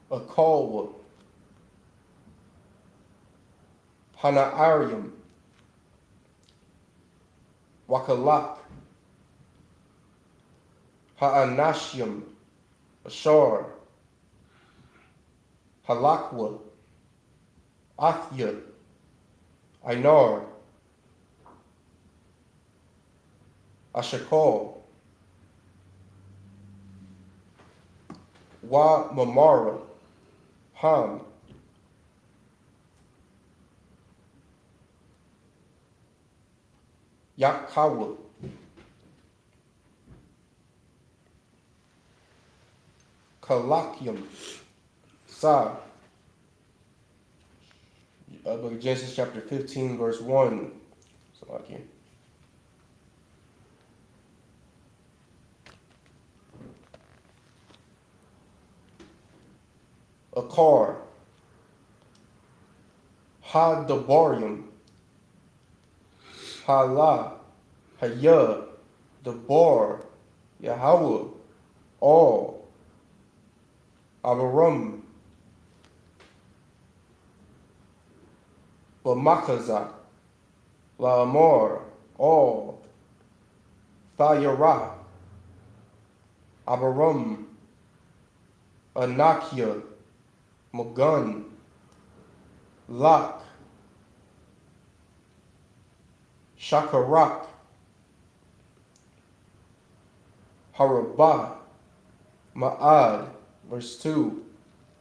Akalwa, Hanaarium, Wakalak, Ha'anashium, Ashar, Halakwa, Athya, Ainar, Ashakal, Wa Mamara, Ham, Yakawa, Kalakium, Sa. Book of Genesis chapter 15, verse 1. Salakia. Akar, Ha-Dabarium, Hala, Haya, Dabar, Yahweh, All, Abaram, Bamakaza, Laamar, All, Thayara, Abaram, Anakia, Magun, Lak, Shakarak, Harabah, Ma'ad, verse 2,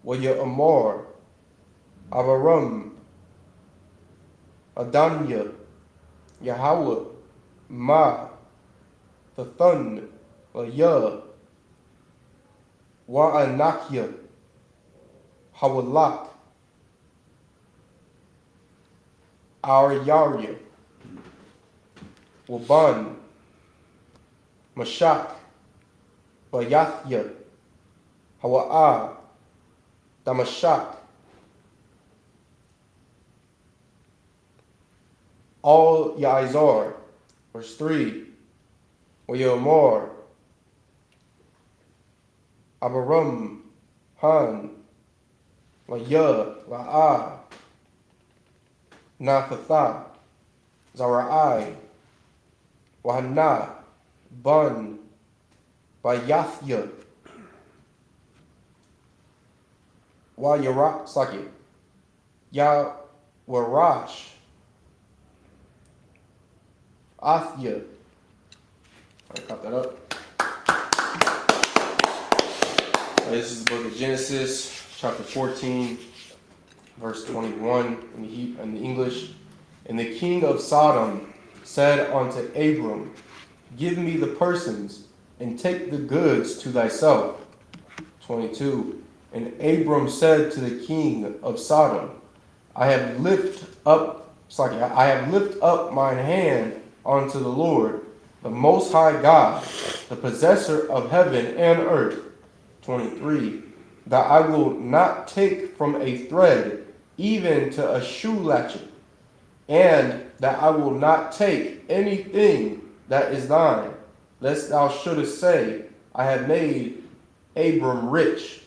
Waya Amor, Abaram, Adanya, Yahweh, Ma, Thathan, Laya, Wa'anakia, Hawalak, Aryaria, Waban, Mashak, Bayathya, Hawa'ah, Damashak, All Yaizar, verse 3, Wayomor, Abaram, Han, Laya, La'ah, Naphatha, Zarai, Wahana, Bun, Bayathya, Wayarak, Saki, Yawarash, Athya. I cut that up. This is the book of Genesis, chapter 14, verse 21 in the English. And the king of Sodom said unto Abram, Give me the persons, and take the goods to thyself. 22. And Abram said to the king of Sodom, I have lift up mine hand unto the Lord, the Most High God, the possessor of heaven and earth. 23. That I will not take from a thread even to a shoe latchet, and that I will not take anything that is thine, lest thou shouldest say, I have made Abram rich.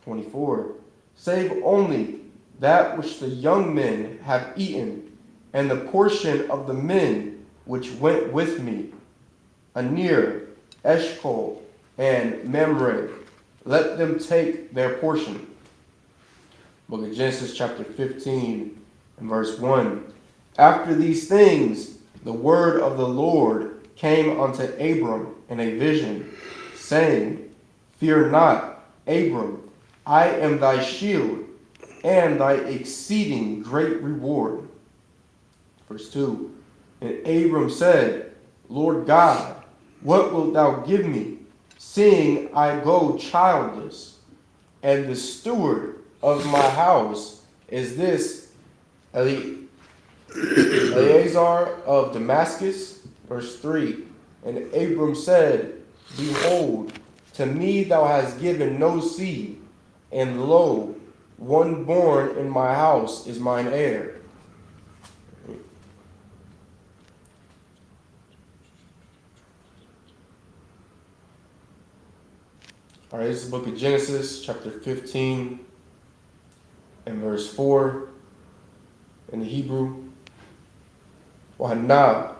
24. Save only that which the young men have eaten, and the portion of the men which went with me, Anir, Eshcol, and Mamre. Let them take their portion. Book of Genesis chapter 15 and verse 1. After these things, the word of the Lord came unto Abram in a vision, saying, Fear not, Abram, I am thy shield, and thy exceeding great reward. Verse 2. And Abram said, Lord God, what wilt thou give me, seeing I go childless, and the steward of my house is this Eleazar of Damascus? Verse 3. And Abram said, Behold, to me thou hast given no seed, and lo, one born in my house is mine heir. All right, this is the book of Genesis, chapter 15, and verse 4. in the Hebrew. Wahana,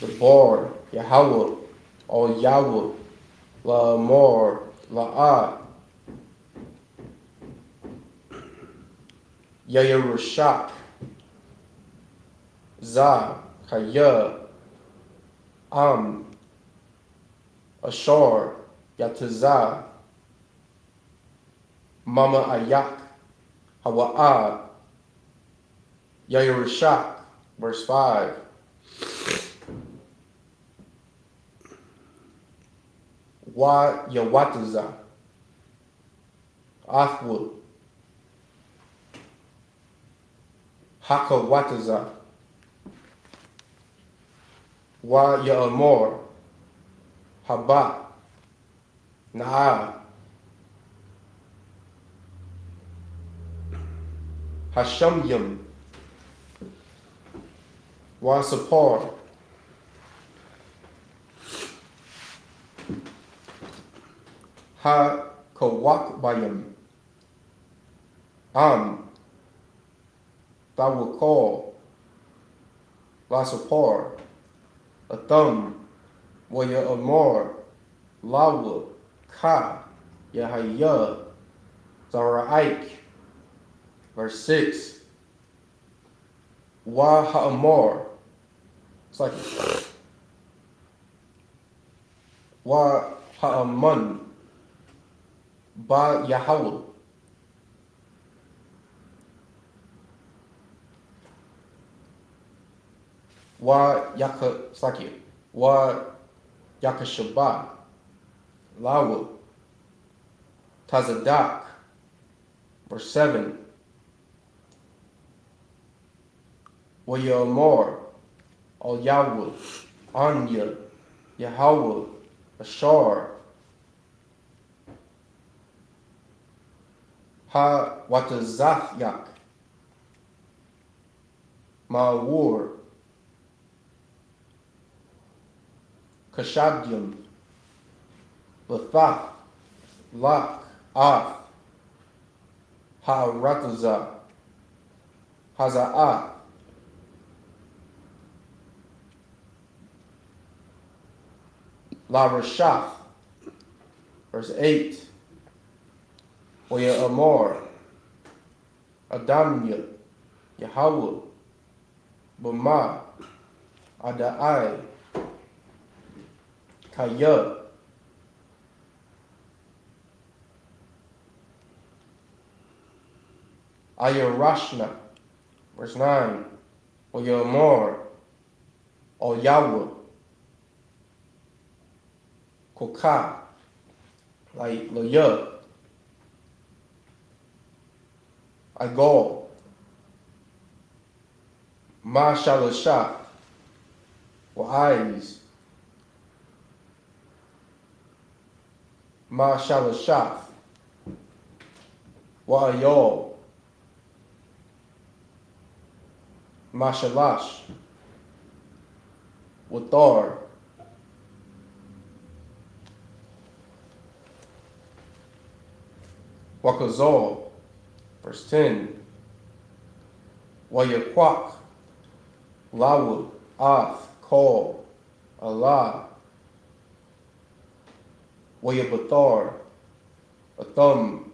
the bar, Yahweh, or Yahweh, La'amor, La'ah, Yayarushak, Za, Kaya, Ashar, Yatazah, Mama Ayak, Hawa'ah, Yayarushak, verse 5. Wa Yawataza, Athwa, Hakawataza, Wa Ya'amor, Habat, Na'a, Hashamyam, Wa Sapar, Ha Kawakbayam, Tawakal, Lasapar, Atham, Waya Amor, Lawa, Ka, Yahaya, Zara'ik, verse 6. Wa Ha'amor, it's like Wa Ha'aman, Ba Yahweh, Wa Yaka, it's like Wa Yakashabah, Lawa, Tazadak, verse 7. Wa Ya'amor, Al Yahweh, Anya, Yahweh, Ashar, Ha Watazatyak, Ma'awur, Kashadyam, Lathath, Lak, Af, Ha-Rataza, Haza'ah, La Rashaf, verse 8. Waya Amor, Adamya, Yahweh, Bama, Adai, Kaya, Ayarashna, verse 9. Waya Amor, O Yahweh, Koka, like Loya, Agol, Ma Shalasha, Wa'ais, Ma Shalasha, Wa'ayol, Ma Shalash, Wathar, Wakazol, verse 10. Wayakwak, Lawud, Ath, Kol, Allah, Wayabathar, Athum,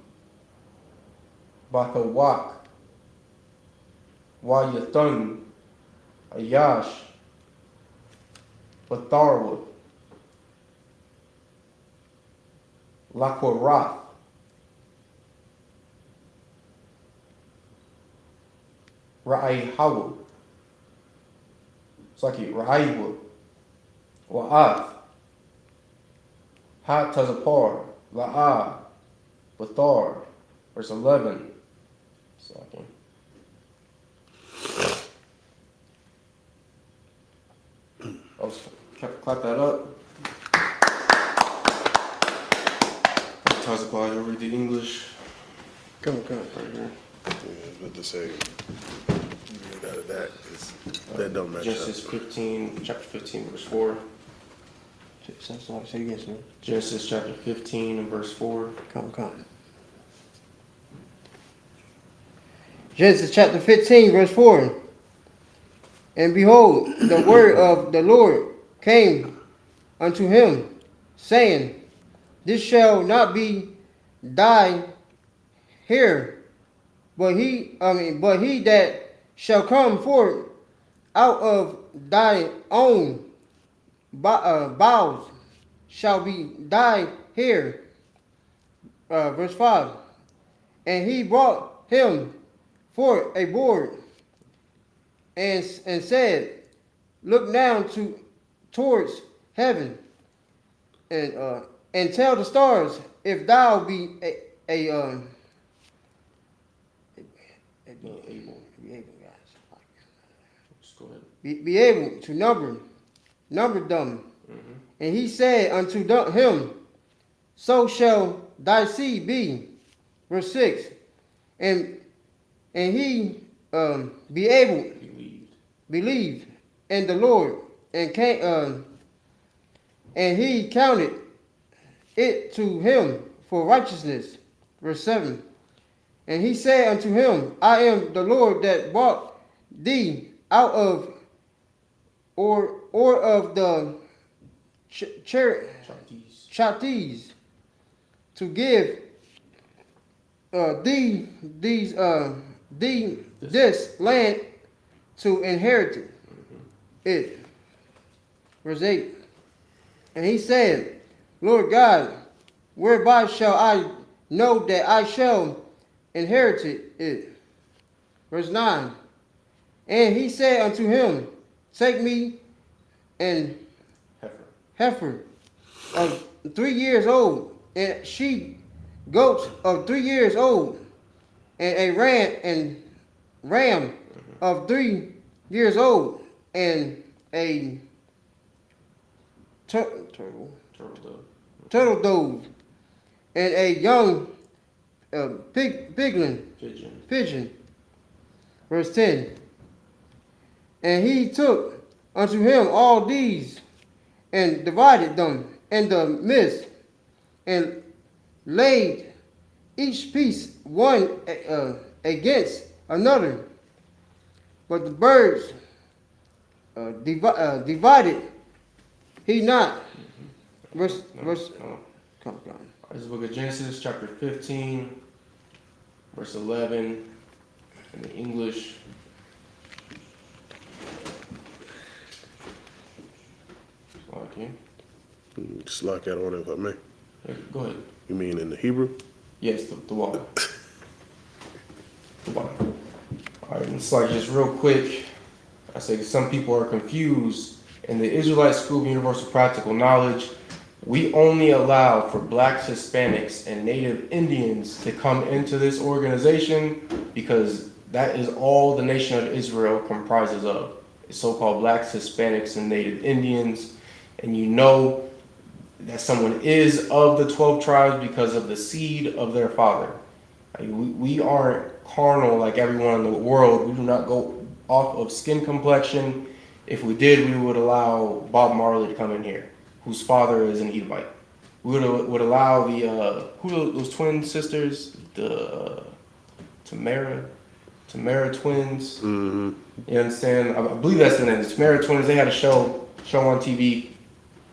Bathawak, Wayathun, Ayash, Batharwood, Lakorath, Ra'ai Hawu, it's like Ra'aiwu, Wa'ath, Ha Tazapar, La'ah, Bathar, verse 11. Second. Clap that up. Tazapar, you read the English. Come on. Right here. Yeah, I was about to say, get out of that, 'cause that don't match Genesis up. 15, chapter 15, verse 4. Say it again, son. Genesis chapter 15 and verse 4. Come. Genesis chapter 15, verse 4. And behold, the word of the Lord came unto him, saying, This shall not be thy heir, but he that shall come forth out of thy own bowels shall be thy heir. Verse 5. And he brought him forth a board and said, Look down towards heaven and tell the stars if thou be be able to number them. And he said unto him, So shall thy seed be. Verse 6. And he be able believed in the Lord and he counted it to him for righteousness. Verse 7. And he said unto him, I am the Lord that brought thee out of or of the Chaldees to give thee this land to inherit it. Verse 8. And he said, Lord God, whereby shall I know that I shall inherit it? Verse 9. And he said unto him, Take me an heifer of 3 years old, and she goats of 3 years old, and a ram of 3 years old, and a turtle dove, and a young pigeon. Verse 10. And he took unto him all these, and divided them in the midst, and laid each piece one against another. But the birds divided he not. Verse. Come on. This is the book of Genesis, chapter 15, verse 11, in the English. Okay. Just lock that on if I may. Go ahead. You mean in the Hebrew? Yes, the water. The water. All right, it's like just real quick. I say some people are confused. In the Israelite School of Universal Practical Knowledge, we only allow for blacks, Hispanics, and Native Indians to come into this organization because that is all the nation of Israel comprises of. It's so-called blacks, Hispanics, and Native Indians. And you know that someone is of the 12 tribes because of the seed of their father. We aren't carnal like everyone in the world. We do not go off of skin complexion. If we did, we would allow Bob Marley to come in here, whose father is an Edomite. We would allow those twin sisters, the Tamara twins. Mm-hmm. You understand? I believe that's the name. The Tamara twins. They had a show on TV.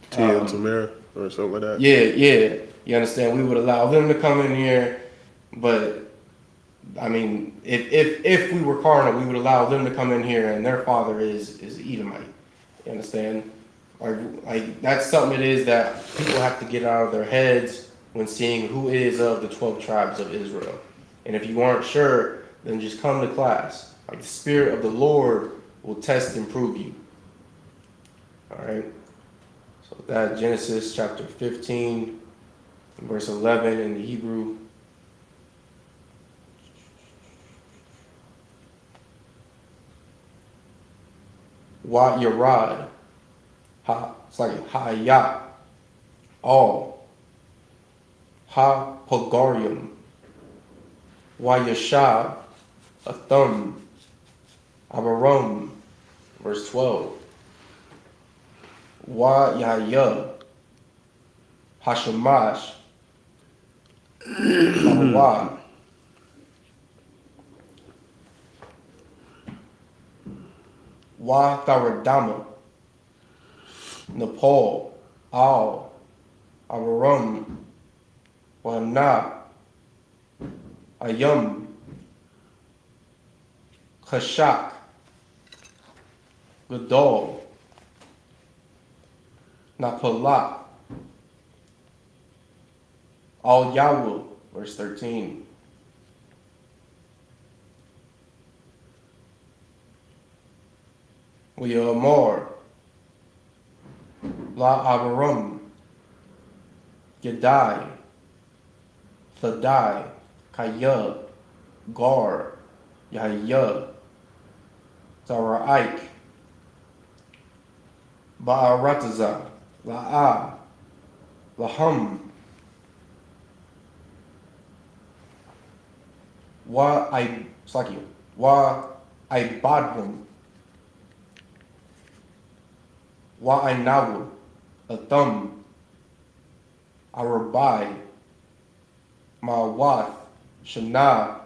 Tia and Tamara or something like that. Yeah. You understand? We would allow them to come in here, but I mean, if we were carnal, we would allow them to come in here, and their father is Edomite. You understand? Like that's something it is that people have to get out of their heads when seeing who is of the 12 tribes of Israel. And if you aren't sure, then just come to class. Like the Spirit of the Lord will test and prove you. All right. So that Genesis chapter 15, verse 11 in the Hebrew. Wa Yarad. It's like Ha-ya. All. Ha-pogarium. Wa Yashab. A thumb. Abarum. Verse 12. Wa Yahya. Hashemash. Wa. Wa Tharadama, Nepal, Al, Avarum, Wana, Ayum, Kashak, Gadol, Napalak, Al Yawu, verse 13. Amor, La Avarum, Yadai, Thadai, Kaya, Gar, Yahya, Zaraik, Ba'arataza, La'a, Lahum, Wa Ibadhum, Wa Inawu, Athum, Arabai, Ma'wath, Shana,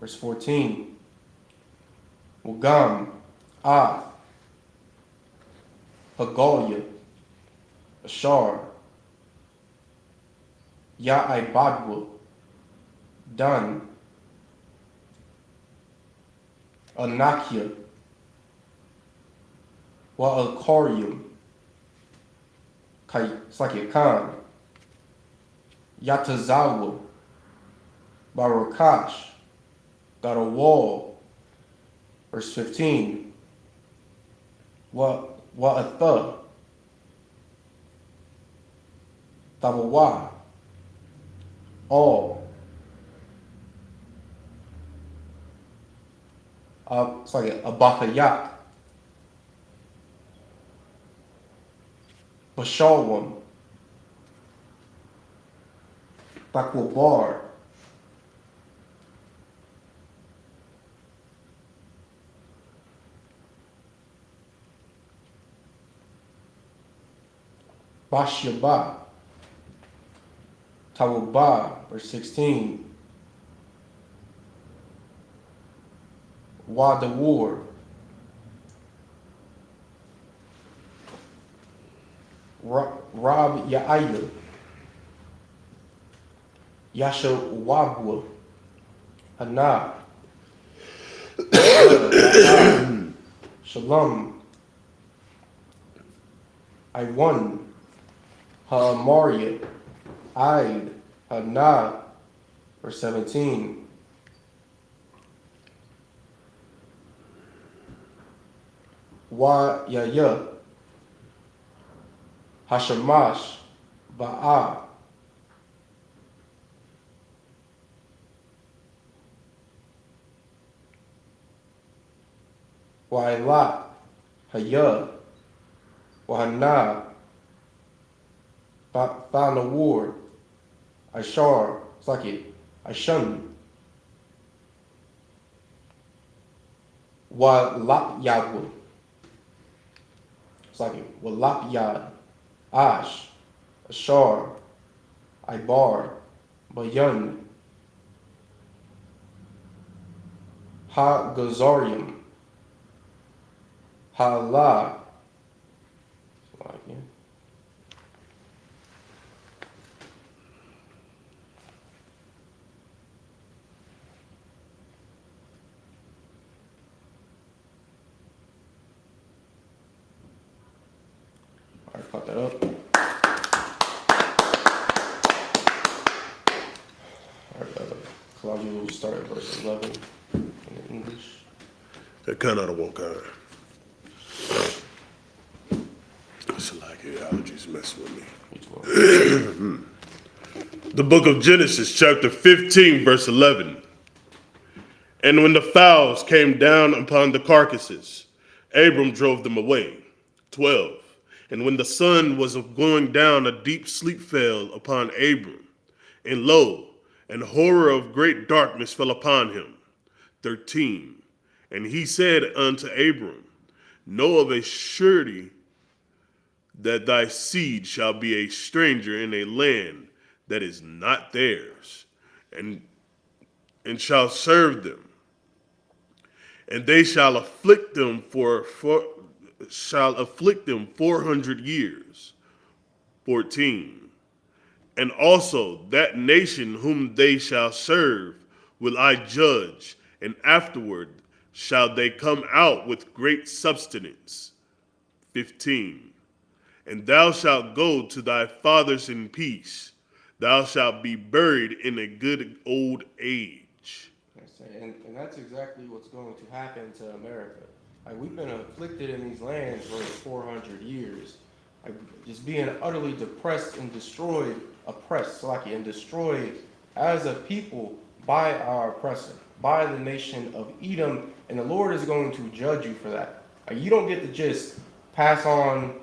verse 14, Ugam, Ah, Hagalia, Ashar, Ya'ibadwu, Dan, Anakia, Wa Alkorium, Khan, Yatazawa, Barakash, got a wall, verse 15, Wa'atha, Tabawa, all, Abakayak, Bashalwam, Bakwabar, Bashyaba, Tawaba, verse 16, Wadawur, Rab Ya'ayah, Yasha Wabwa, Hana, Shalom, Iwan, Ha'amaria, Aid, Hana, verse 17, Wa Yaya, Hashamash, Ba'a, Wailat, Haya, Wahana, Banawar, Ashar, Ashun, Walapyad, Walapyad, Ash, Ashar, Ibar, Bayan, Ha-Gazarium, Ha-La, I cut that up. All right, Claudia will start at verse 11 in English. That kind of won't go. It's like allergies messing with me. The book of Genesis, chapter 15, verse 11. And when the fowls came down upon the carcasses, Abram drove them away. 12. And when the sun was going down, a deep sleep fell upon Abram. And lo, an horror of great darkness fell upon him. 13. And he said unto Abram, know of a surety that thy seed shall be a stranger in a land that is not theirs, and shall serve them. And they shall afflict them shall afflict them 400 years. 14. And also that nation whom they shall serve will I judge, and afterward shall they come out with great substance. 15. And thou shalt go to thy fathers in peace. Thou shalt be buried in a good old age. And that's exactly what's going to happen to America. Like, we've been afflicted in these lands for 400 years. Like, just being utterly depressed and destroyed, and destroyed as a people by our oppressor, by the nation of Edom, and the Lord is going to judge you for that. Like, you don't get to just pass on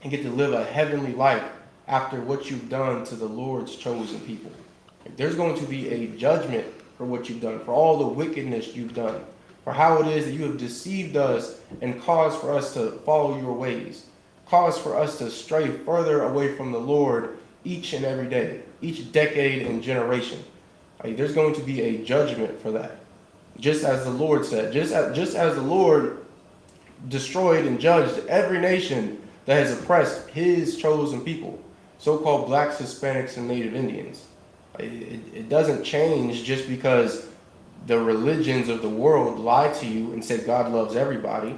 and get to live a heavenly life after what you've done to the Lord's chosen people. Like, there's going to be a judgment for what you've done, for all the wickedness you've done, for how it is that you have deceived us and caused for us to follow your ways, caused for us to stray further away from the Lord each and every day, each decade and generation. Like, there's going to be a judgment for that. Just as the Lord said, just as the Lord destroyed and judged every nation that has oppressed his chosen people, so-called blacks, Hispanics, and Native Indians. It doesn't change just because the religions of the world lie to you and say God loves everybody,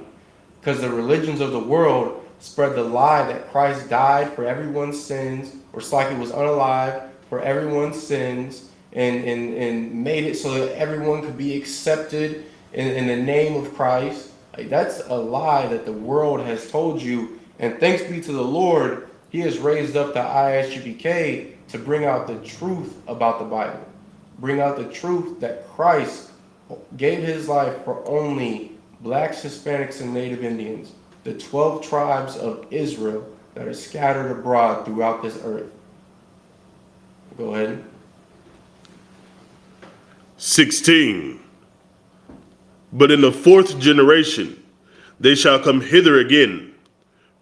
because the religions of the world spread the lie that Christ died for everyone's sins, or it's like he was unalive for everyone's sins, and made it so that everyone could be accepted in the name of Christ. Like, that's a lie that the world has told you, and thanks be to the Lord, he has raised up the ISUPK to bring out the truth about the Bible, bring out the truth that Christ gave his life for only blacks, Hispanics, and Native Indians, the 12 tribes of Israel that are scattered abroad throughout this earth. Go ahead. 16. But in the fourth generation they shall come hither again,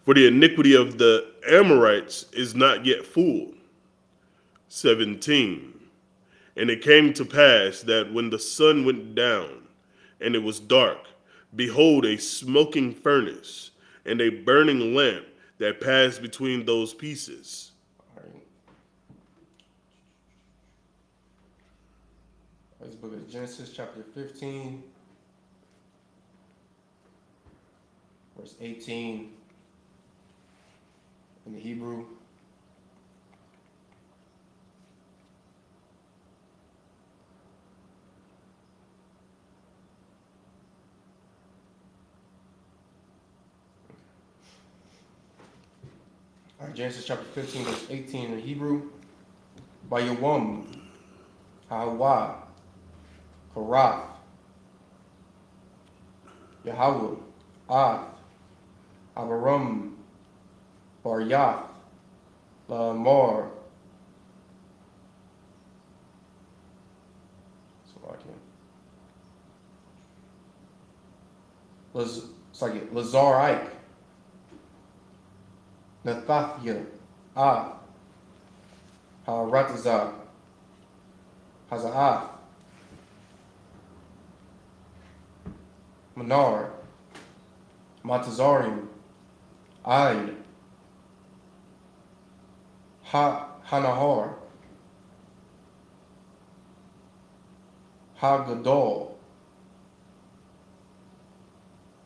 for the iniquity of the Amorites is not yet full. 17. And it came to pass that when the sun went down and it was dark, behold, a smoking furnace and a burning lamp that passed between those pieces. All right. This book is Genesis chapter 15, verse 18 in the Hebrew. All right, Genesis chapter 15, verse 18 in the Hebrew. By Yawam, Hawa, Karath, Yahweh, Ath, Abaram, Baryath, Lamar. Lazarike, Nathathia, Haratazah, Hazaath, Manar, Matazarim, Aid, Hanahar, Hagadol,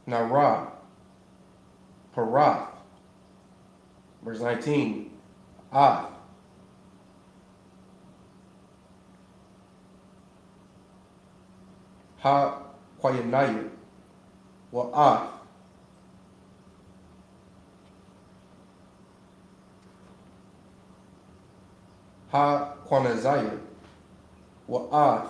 Nara, Parath. Verse 19, Ath, Ha-Quayanayah, Wa'ath, Ha-Quanazayah, Wa'ath,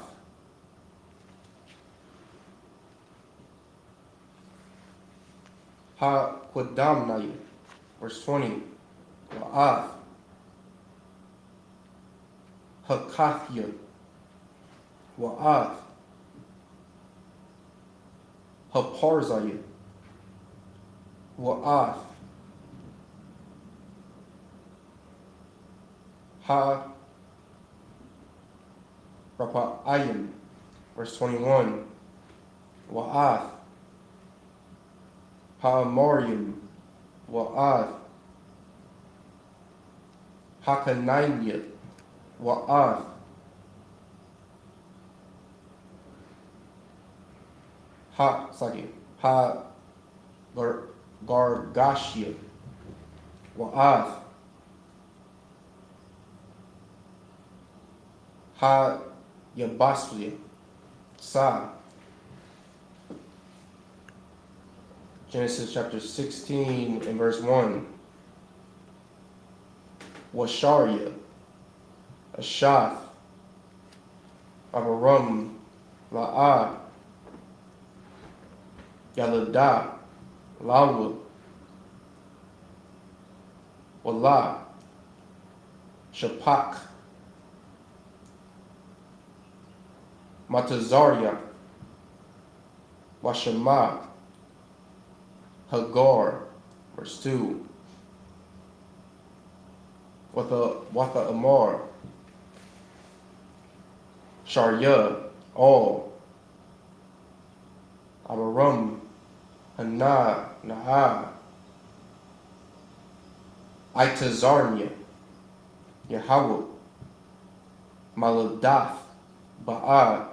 Ha-Quadamnayah. Verse 20, Wa'ath, Hakathia, Wa'ath, Haparzayah, Wa'ath, Ha-Rapa'ayim. Verse 21, Wa'ath, Ha'amarium, Wa'ath, Hakanaiah, Wa'ath, Gargashia, Wa'ath, Yabaslia, Sa. Genesis chapter 16 and verse 1. Washaria, Ashath, Abaram, La'ah, Yaladah, Lawa, Wallah, Shapak, Matazaria, Washama, Hagar, verse 2. Watha Amar, Sharia, all, Abaram, Hana, Naha, Itazarnia, Yahweh, Maladath, Ba'ad,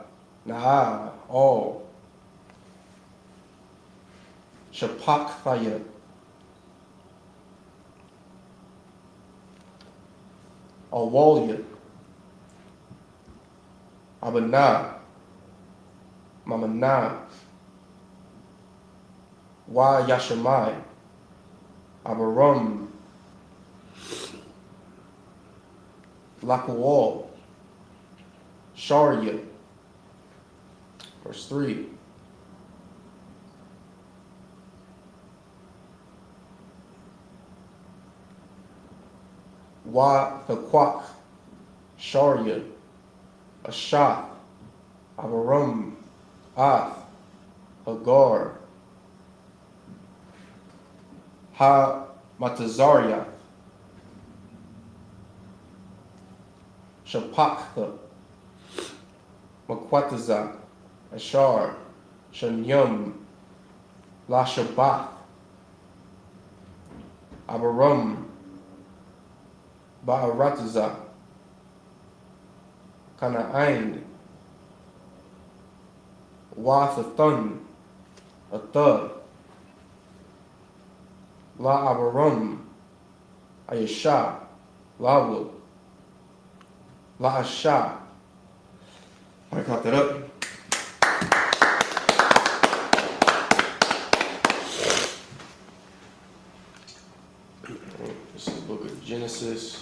Naha, all, Shapakhaya, Awalia, Abana, Mamana, Wa Yashamai, Abaram, Lakual, Sharia, verse 3. Wa Thakwak, Sharia, Ashath, Abaram, Ath, Hagar, Ha Matazaria, Shapaktha, Makwataza, Ashar, Shanyum, Lashabath, Abaram, Ba'arataza, Kana'ain, Wathathun, Atha, La Abaram, Ayasha, Lawa, La Asha. I caught that up. This is the book of Genesis.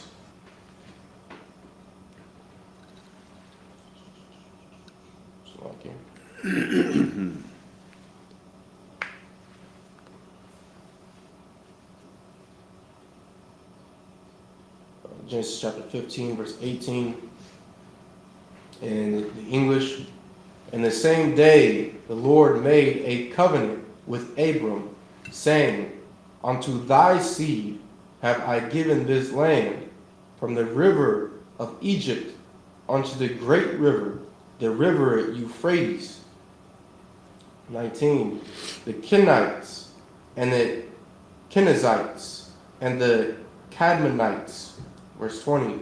Genesis chapter 15, verse 18, in the English. And the same day the Lord made a covenant with Abram, saying, Unto thy seed have I given this land, from the river of Egypt unto the great river, the river Euphrates. 19. The Kenites, and the Kenizzites, and the Cadmonites, verse 20,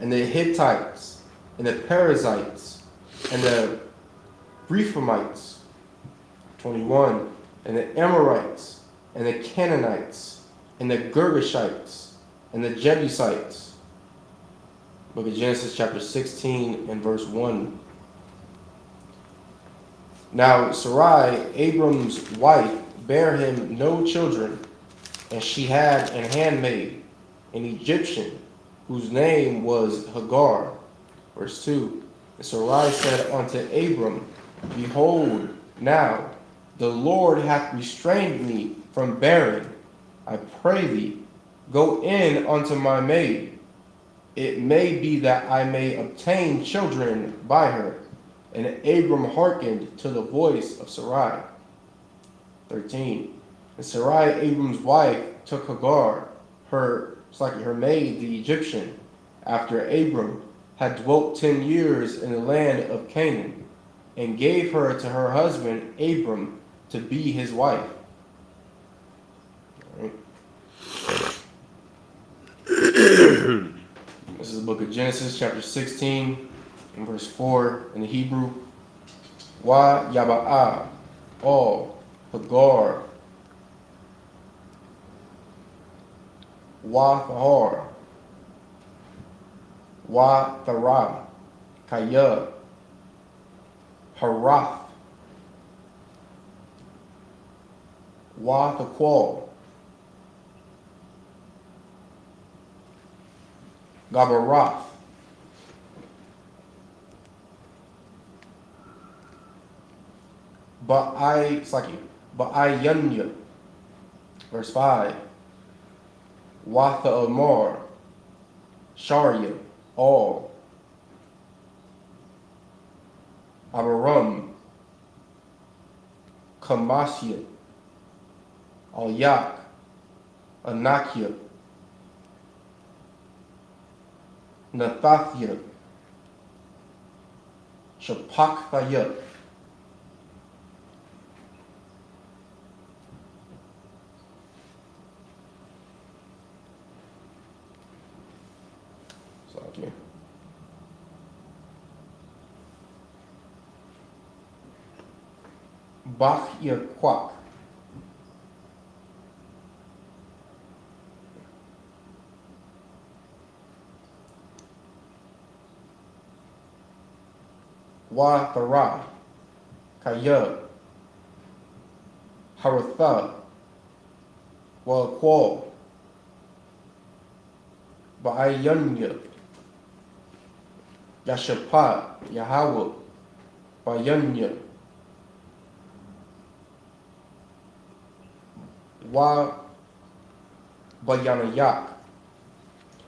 and the Hittites, and the Perizzites, and the Rephaites, 21, and the Amorites, and the Canaanites, and the Girgashites, and the Jebusites. Book of Genesis chapter 16 and verse 1. Now Sarai, Abram's wife, bare him no children, and she had an handmaid, an Egyptian, whose name was Hagar. Verse 2. And Sarai said unto Abram, Behold, now the Lord hath restrained me from bearing. I pray thee, go in unto my maid. It may be that I may obtain children by her. And Abram hearkened to the voice of Sarai. 13. And Sarai, Abram's wife, took Hagar, her maid, the Egyptian, after Abram had dwelt 10 years in the land of Canaan, and gave her to her husband Abram to be his wife. This is the book of Genesis, chapter 16, and verse 4 in the Hebrew. Wa Yaba'a, all, Hagar, Wa Thahar, Wa Thara, Kaya, Harath, Wa Thaqual, Gabarath, Ba'ayanya, verse 5, Watha Amar, Sharia, all, Abaram, Kamasya, Alyak, Anakia, Nathathya, Shapakthaya, okay. Bachya Kwak, Wa Thara, Kaya, Haratha, Wa Qual, Ba'ayanya, Yashapat, Yahweh, Bayanya, Wa Bayanayak,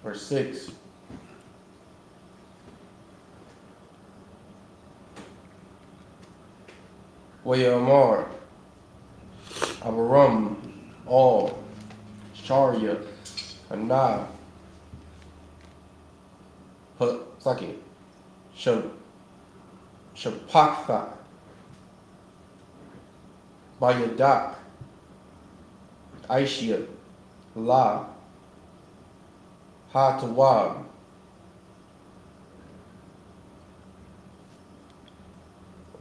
verse 6. Wayamar, Abaram, all, Sharia, Hana, Saki, Shapakha, Bayadak, Aishia, La, Ha-Tawab,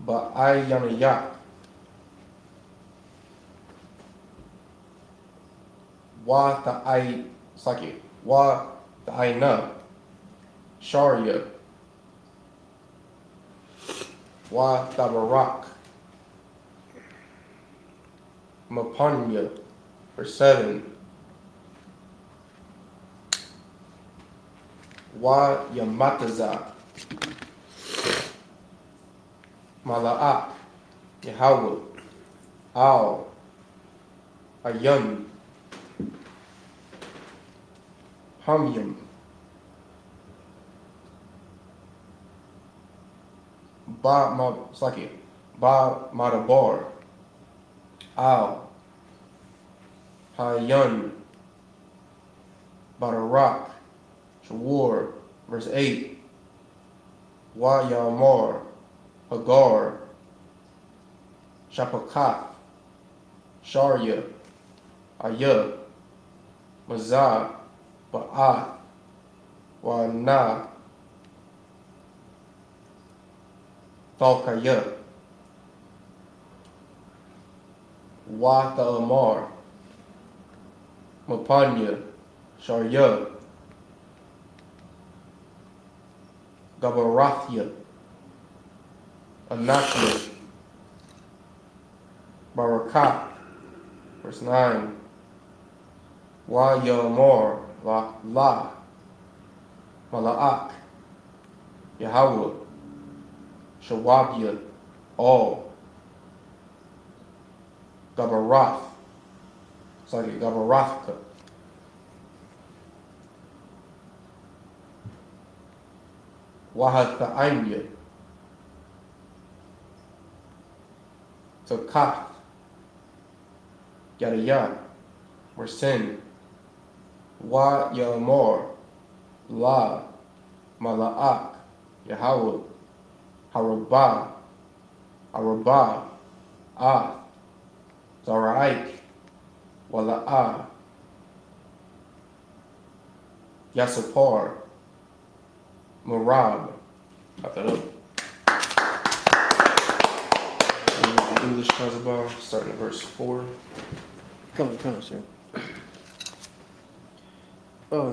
Ba'ayanayak, Wa Ta'ai, Saki, Wa Ta'aina, Sharia, Wa Tabarak, Mapanya, verse 7. Wa Yamataza, Mala'ak, Yahweh, Al, Ayun, Hamyum, Ba Madabar, Al, Hayun, Badarak, Shawar, verse 8, Wa Yamar, Hagar, Shapakat, Sharia, Ayah, Mazah, Ba'at, Wa Na, Thalkaya, Wa Ta'amar, Mapanya, Sharia, Gabarathia, Anakia, Barakat, verse 9, Wa Yamar, La, Mala'ak, Yahweh, Shawabia, all, Gabarathka, Wahatha'anya, Takat, Yadayan, verse 10, Wa Yamar, La, Mala'ak, Yahweh, Arabah, Zaraik, Wala'ah, Yasapar, Marab. Got that up. The English Chazabah, starting at verse 4. Come on, sir.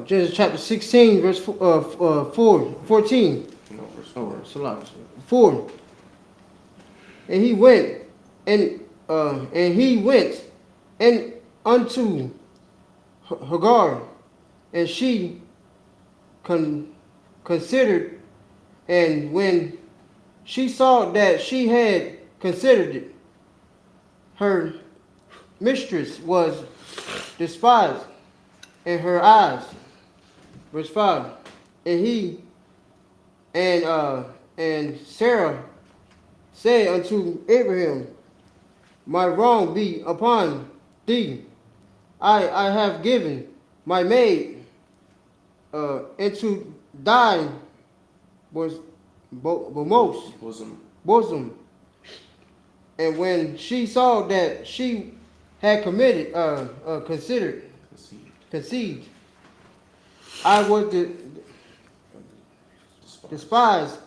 Genesis chapter 16, verse 14. No, verse Oh, 4. Salah. 4. And he went and unto Hagar, and she considered, and when she saw that she had considered it, her mistress was despised in her eyes. Verse 5. And and Sarah said unto Abraham, my wrong be upon thee. I have given my maid into thy bosom. And when she saw that she had conceived, I was despised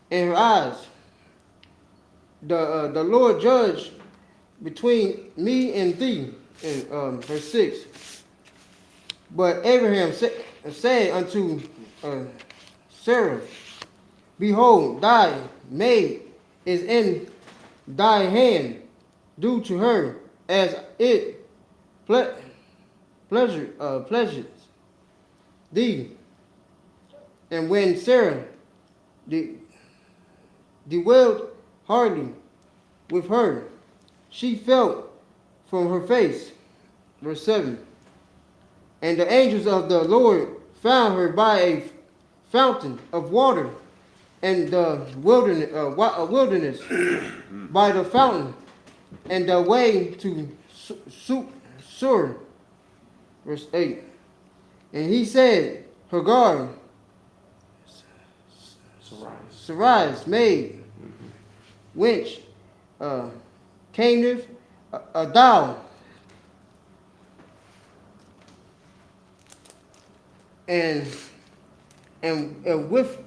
in her eyes. The Lord judged between me and thee. In verse 6. But Abraham said unto Sarah, behold, thy maid is in thy hand. Do to her as it pleasures thee. And when Sarah dwelled hardly with her, she fell from her face. Verse 7. And the angels of the Lord found her by a fountain of water in the wilderness by the fountain, and the way to Sur. Verse 8. And he said, Hagar, Sarai's maid, which caneth a thou, and with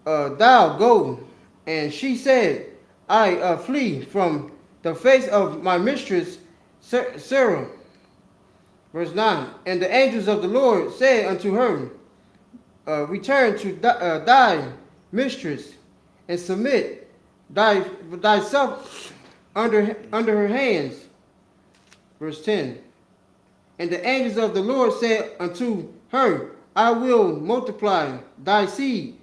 thou go. And she said, I flee from the face of my mistress Sarah. Verse 9. And the angels of the Lord said unto her, return to thy mistress, and submit thyself under her hands. Verse 10. And the angels of the Lord said unto her, I will multiply thy seed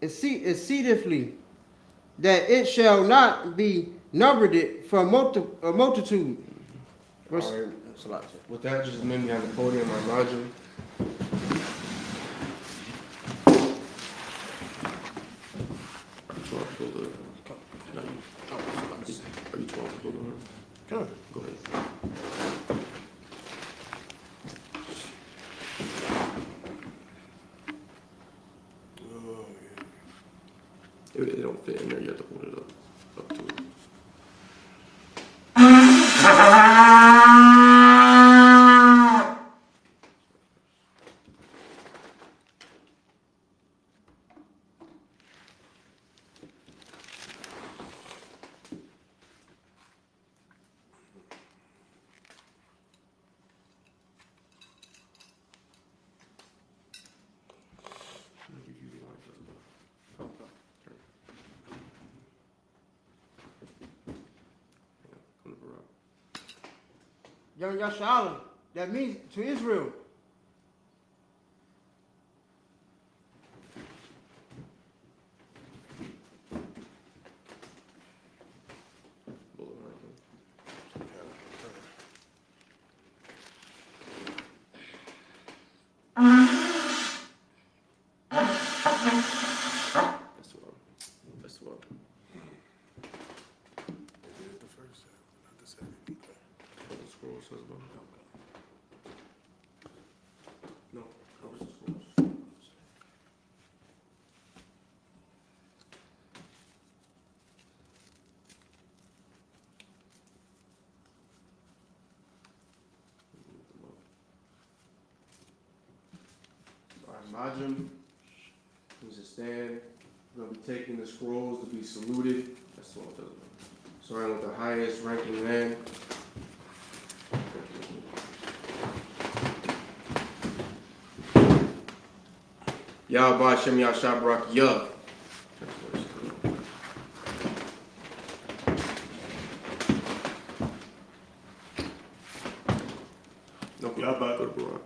exceedingly, that it shall not be numbered for multitude. Verse, all right. With that, just meet me on the podium or Roger. Are you 12 to go to her? Come. Go ahead. If it don't fit in there, you have to hold it up to it. Young Yashala, that means to Israel. That's what. The first, not the second. What the scroll says about it. No, that was the scrolls. Imagine. Please just stand. We're going to be taking the scrolls to be saluted. That's the one that does it. Starting with the highest ranking man. Yahweh Shem Yashabrak Yah. No, Yahweh. go to Barak.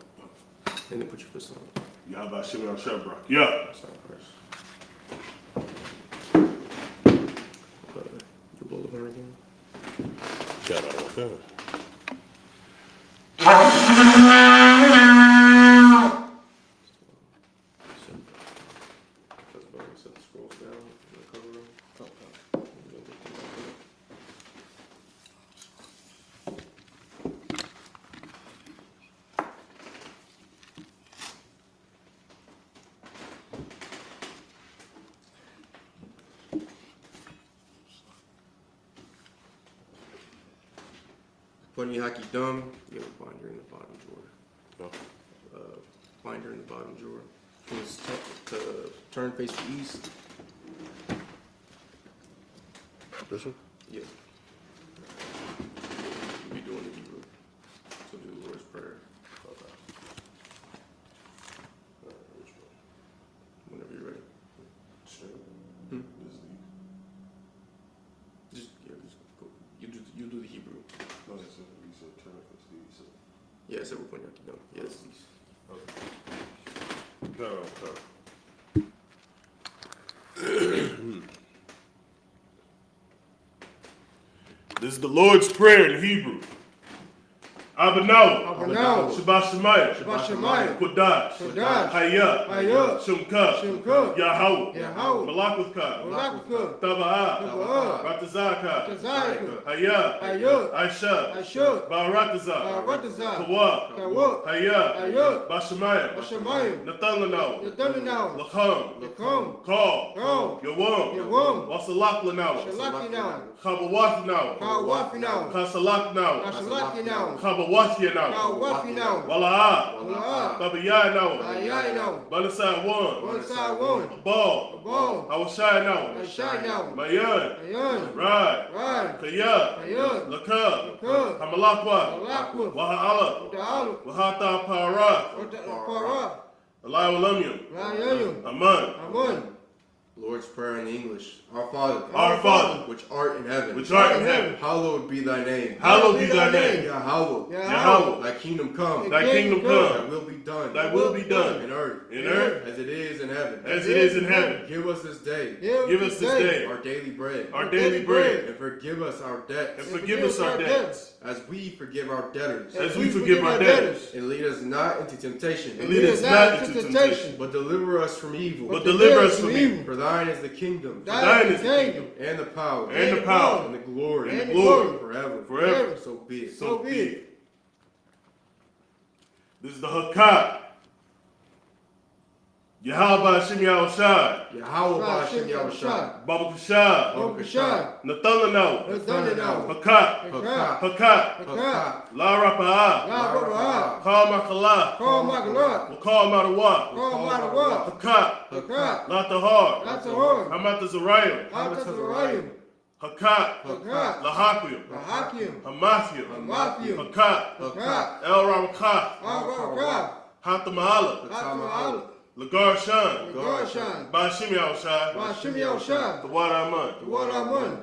And then put your fist on it. Yahweh Shem Yashabrak. Yeah. That's not first. You blow the horn again? Shout out. Okay. Set the scrolls down. Cover them. Putting Haki Dum, you have a binder in the bottom drawer. Binder in the bottom drawer. Just turn face to east. This one? Yeah. You'll be doing the Hebrew. So do the Lord's Prayer. Okay. Which one? Whenever you're ready. Straight. Hmm? This is Just go. You do the Hebrew. no, that's it. You said turn it for Steve. So. Yeah, so we're putting Haki Dum. Yes. Okay. No. This is the Lord's Prayer in Hebrew. Abanaw, Abanaw, Shabbat Shemayim, Shabbat Shemayim, Kodash, Kodash, Hayah, Hayah, Shemka, Shemka, Yahweh, Yahweh, Malakutka, Malakukah, Taba'ah, Taba'ah, Ratazaka, Ratazaka, Hayah, Hayah, Aisha, Aisha, Baratazah, Baratazah, Kawa, Kawa, Hayah, Hayah, Bashemayim, Bashemayim, Nathanaw, Nathanaw, Lacham, Lakum, Call, Call, Yawam, Yawam, Wasalaklanau, Shalakinaw, Chabawathnau, Kawafinaw, Kasalaknau, Kashalakinaw, Kabawathianau, Kawafinaw, Walaa, Walaa, Babayanau, Ayayinaw, Balasai one, One side one, Ball, Ball, Hawashai Ayayinaw, Mayan, Ayan, Rad, Rad, Kaya, Kaya, Laka, Laka, Hamalakwa, Malakwa, Waha'ala, Ta'ala, Wahata Para, Para, Eliwalumium, Rayayum, Aman, Amun, Lord's Prayer in English. Our Father, Our Father, which art in heaven, which art in heaven, hallowed be thy name. hallowed be thy name. Yahweh, Yahweh, thy kingdom come, thy kingdom thy come, will be done, thy will be done, in earth, in earth as it is in heaven. as it is in heaven. Give us this day Give us this day our daily bread, our daily bread, and forgive us our debts, and forgive us our debts, as we forgive our debtors. as we forgive our debtors. And lead us not into temptation, And lead us not into temptation, but deliver us from evil. but deliver us from evil. For thine is the kingdom, Thine is the kingdom, and the power, and the power, and the glory, and the glory, forever. forever. So be it. So be it. This is the Hakat. Yahweh Shem Yahushai, Yahweh Ba'ashem Yahushai, Baba Kushai, Okashah, Nathalanau, Nathanaw, Hakat, Hakat, Hakat, Hakat, La Rapa'ah, La Rabah, Kal Makalah, Call Magalot, Wakal Madawa, Call Madawa, Hakat, Hakat, Latahar, Latahor, Hamat Azariah, Hatatharayim, Hakat, Hakat, Lahakim, Lahakim, Hamathium, Hamathium, Hakat, Hakat, El Ramakah, Al-Rabakah, Hatamahala, Hatamahal, Lagar Shan, Garshan, Bashim Yahushai, Bashim Yahushai, the Wad Aman. Wadamun,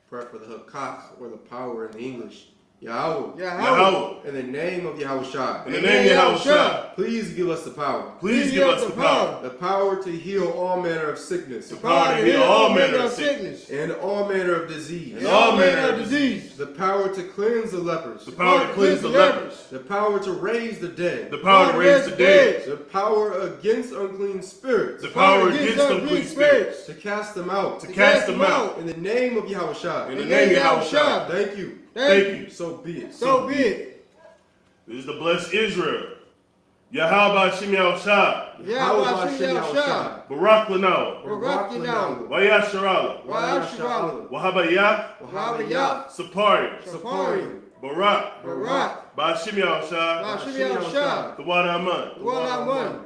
Prayer for the Hakat, or the power in the English. Yahweh, Yahweh, in the name of Yahushua, in the name of Yahushua, please give us the power. please give us the power, The power to heal all manner of sickness, the power to heal all manner of sickness, and all manner of disease, and all manner of disease, the power to cleanse the lepers, the power to cleanse the lepers, the power to raise the dead, the power to raise the dead, the power against unclean spirits, the power against unclean spirits, to cast them out, to cast them out, in the name of Yahushua. in the name of Yahushua. Thank you. Thank you. So be it. So be it. This is the blessed Israel. Yahweh Shem Yahushua, Yahweh Hashem Yahushua, Barak Lanau, Barakinaw, Vayasharala, Wa'asharal, Wahabayah, Wahabayah, Sapari, Sapari, Barak, Barak, Bashim Yahushua, Hashem Yahushua, the Wad Aman. Wadamun,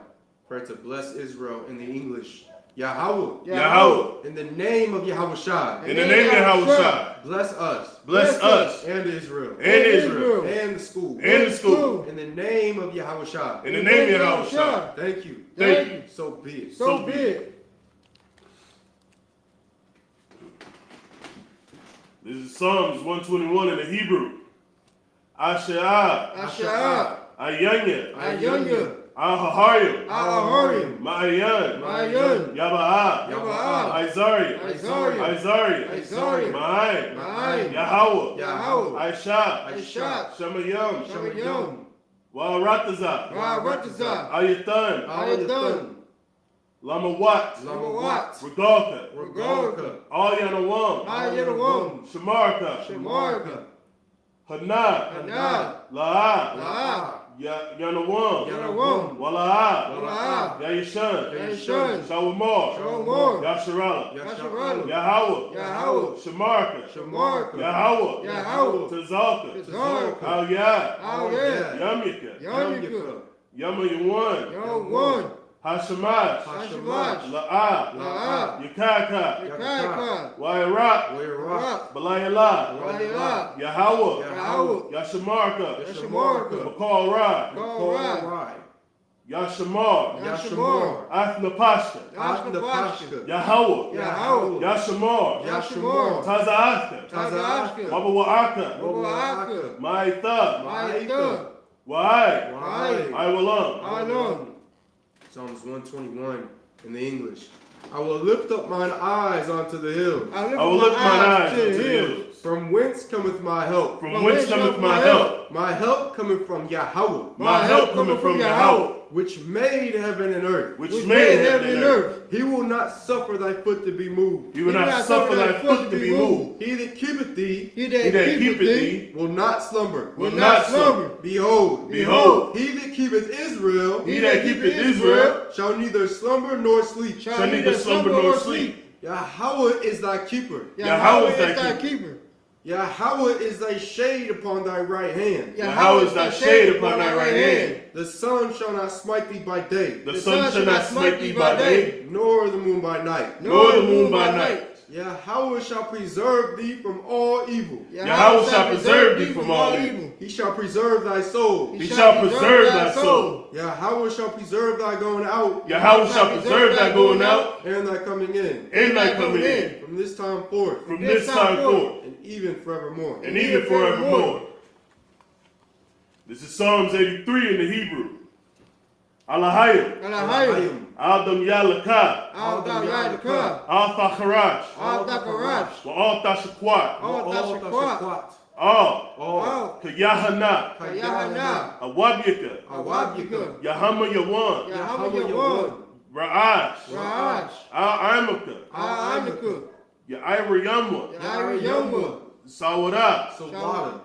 Prayer to bless Israel in the English. Yahweh. Yahweh. In the name of Yahweh Shai. In the name of Yahweh. Bless us. Bless us. And Israel. And Israel. And the school. And the school. In the name of Yahweh Shai. In the name of Yahweh. Thank you. Thank you. So be it. So be it. This is Psalms 121 in the Hebrew. Asha'ah. Asha'ah. Ayanya. Ayanya. Ahaharim. Ahaharim. Ma'ayan. Ma'ayan. Yaba'ah. Yaba'ah. Isariah. Isariah. Isariah. Isariah. Ma'ay. Ma'ay. Yahweh. Yahweh. Aisha. Aisha. Shemayam. Shemayam. Wa'aratazah. Wa'aratazah. Ayathan. Ayathan. Lamawat. Lamawat. Regalka. Regalka. Ayanawam. Ayanawam. Shamarka. Shamarka. Hanad. Hanad. La'ah. La'ah. Yanawam. Yanawam. Wala'ah. Wala'ah. Yayishan. Yayishan. Shawamor. Shawamor. Yasharala. Yasharala. Yahweh. Yahweh. Shamarka. Shamarka. Yahweh. Yahweh. Tazalka. Tazalka. Al-Yah. Al-Yah. Yamyaka. Yamyaka. Yamayawan. Yawan. Hashamash. Hashamash. La'ah. La'ah. Yakaka. Yakaka. Wairak. Wairak. Balayala. Balayala. Yahweh. Yahweh. Yashamarka. Yashamarka. Makal Rai. Rai. Yashamar. Yashamar. Athnapashka. Ashnapashka. Yahweh. Yahweh. Yashamar. Yashamar. Taza'ashka. Taza'ashka. Wabawa'aka. Wabawa'aka. Ma'itha. Ma'itha. Wa'ai. Wa'ai. Iwalam. Alon. Psalms 121 in the English. I will lift up mine eyes unto the hills. I will lift mine eyes unto the hills. From whence cometh my help? From whence cometh my help? My help cometh from Yahweh. My help cometh from Yahweh. Which made heaven and earth. Which made heaven and earth. He will not suffer thy foot to be moved. He will not suffer thy foot to be moved. He that keepeth thee. He that keepeth thee. Will not slumber. Will not slumber. Behold. Behold. He that keepeth Israel. He that keepeth Israel. Shall neither slumber nor sleep. Shall neither slumber nor sleep. Yahweh is thy keeper. Yahweh is thy keeper. Yahweh is thy shade upon thy right hand. Yahweh is thy shade upon thy right hand. The sun shall not smite thee by day. The sun shall not smite thee by day. Nor the moon by night. Nor the moon by night. Yahweh shall preserve thee from all evil. Yahweh shall preserve thee from all evil. He shall preserve thy soul. He shall preserve thy soul. Yahweh shall preserve thy going out. Yahweh shall preserve thy going out. And thy coming in. And thy coming in. From this time forth. From this time forth. And even forevermore. And even forevermore. This is Psalms 83 in the Hebrew. Alahayim. Alahayim. Adam Yalaka. Adam Yalaka. Al Thacharash. Al Thacharash. Wa Al Tashakwat. Al Tashakwat. Al Kayahana. Kayahana. Awabyaka. Awabyaka. Yahama Yawan. Yahama Yawan. Ra'ash. Ra'ash. Al Imaka. Al Imaka. Ya'ira Yamwa. Ya'ira Yamwa. Sawada. Sawada.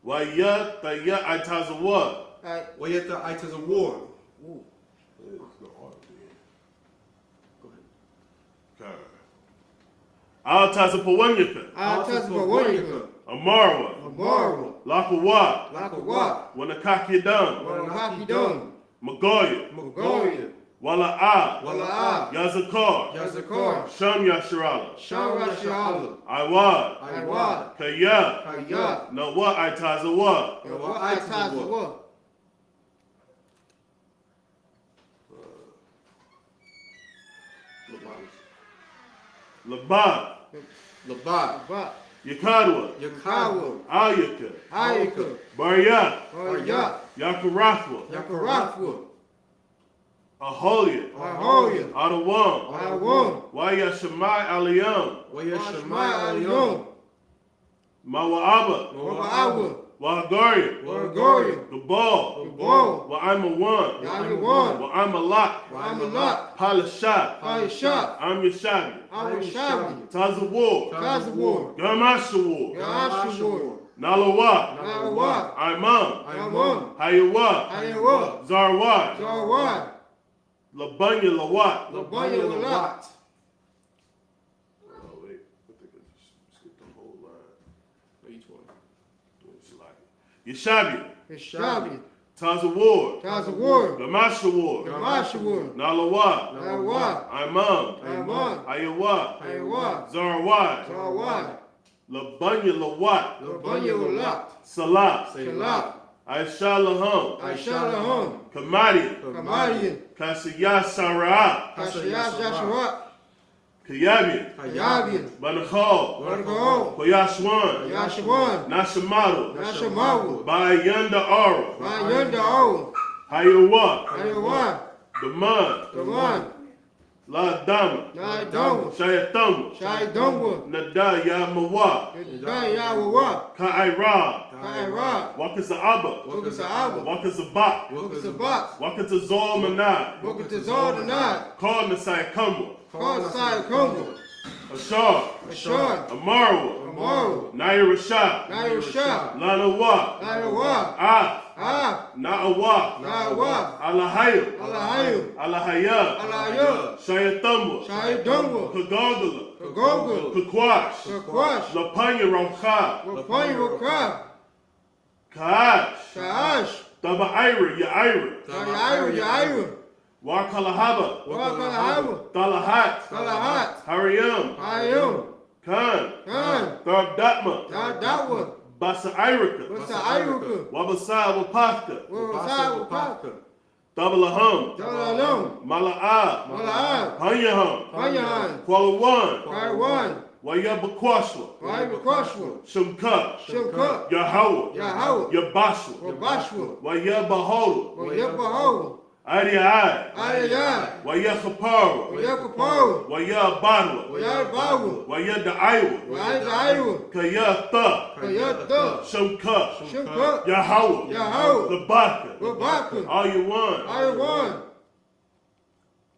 Wa Ya Taya Itazawa. Wayeta Itas a war. Al Tazapawanyaka. Al Tazapawanyaka. Amarwa. Amarwa. Lakawa. Lakawa. Wanakakidam. Wanakakidam. Magoya. Magoya. Wala'a. Wala'a. Yazakar. Yazakar. Sham Yasharala. Sham Yasharala. Iwad. Iwad. Kaya. Kaya. Nawa Itazawa. Nawa Itazawa. Labad. Labad. Yakadwa. Yakawa. Ayaka. Ayaka. Barya. Barya. Yakarathwa. Yakarathwa. Aholia. Aholia. Adawam. Adawam. Wayashamai Aliyam. Wayashamai Aliyam. Mawa'aba. Mawa'aba. Wahagaria. Wahagaria. Gabal. Gabal. Wa'amawan. Wa'amawan. Wa'amalak. Wa'amalak. Palashah. Palashah. I'm Yashabi. Yashabi. Tazawar. Tazawar. Gamashawar. Gamashawar. Nalawa. Nalawa. Imam. Imam. Hayawa. Hayawa. Zarwat. Zarwat. Labanya Lawat. Labanya Lawat. Oh, wait. I think I just skipped the whole line. Each one. Yashabi. Yashabi. Taz of War, Taz of War, Gamash of War, Gamash of War, Nalawa, Nawa, Imam, Aiman, Ayawa, Ayawa, Zarawai, Zawad, Labunya Lawat, Labanya Walak, Salah, Kalak, Aisha Laham, Aisha Laham, Kamadi, Kamadian, Kasiyah Sarah, Kashayash Yashawat, Kayabi, Kayabian, Banakal, Bargao, Koyashwan, Yashawan, Nashamadu, Nashamawu, Bayanda Ara, Bayanda O, Hayawa, Ayawan, Daman, Gaman, La Dama, Naidong, Shayatama, Shai Dongwa, Nada Yamawa, Yawawa, Ka'ira, Kaira, Wakasa Abba, Wakasa Abba, Wakasa Bak, Wakasa Box, Wakasa Zol Manad, Wakasa Zordanat, Called Nasai Kumba, Call Sai Kumba, Ashar, Ashar, Amarwa, Amaru, Naira Shah, Nair Shah, Lana Wa, Nairawa, Ah, Ah, Na'awa, Nawa, Alahayu, Alahayu, Alahaya, Alayo, Shayatamba, Shai Dongwa, Kagogala, Kagogo, Kakwash, Kakwash, Lapanya Ramcha, Wapanyi Wakab, Kaash, Kaash, Taba Ira, Yaira, Yaira, Wakalahaba, Wakalahaba, Talahat, Kalahat, Hariam, Ayum, Khan, Khan, Thabdatma, Dawa, Basa Irika, Wasa Iruka, Wabasa Wapaka, Wasa Wapaka, Dabalaham, Dalalum, Mala'a, Mala'ab, Hanyaham, Panyahan, Kualawan, Kaiwan, Wayabakwashwa, Waibakwashwa, Shumka, Shimka, Yahawa, Yahawa, Yabashwa, Wabashwa, Wayabahola, Wayabaho, Ariai, Ayayai, Wayakapara, Wayakapo, Wayabadwa, Wayabawu, Wayadaiwa, Wayaiwa, Kayatha, Kayata, Shumka, Shimka, Yahawa, Yahawa, Labaka, Wabaka, All You Want, Ayawan,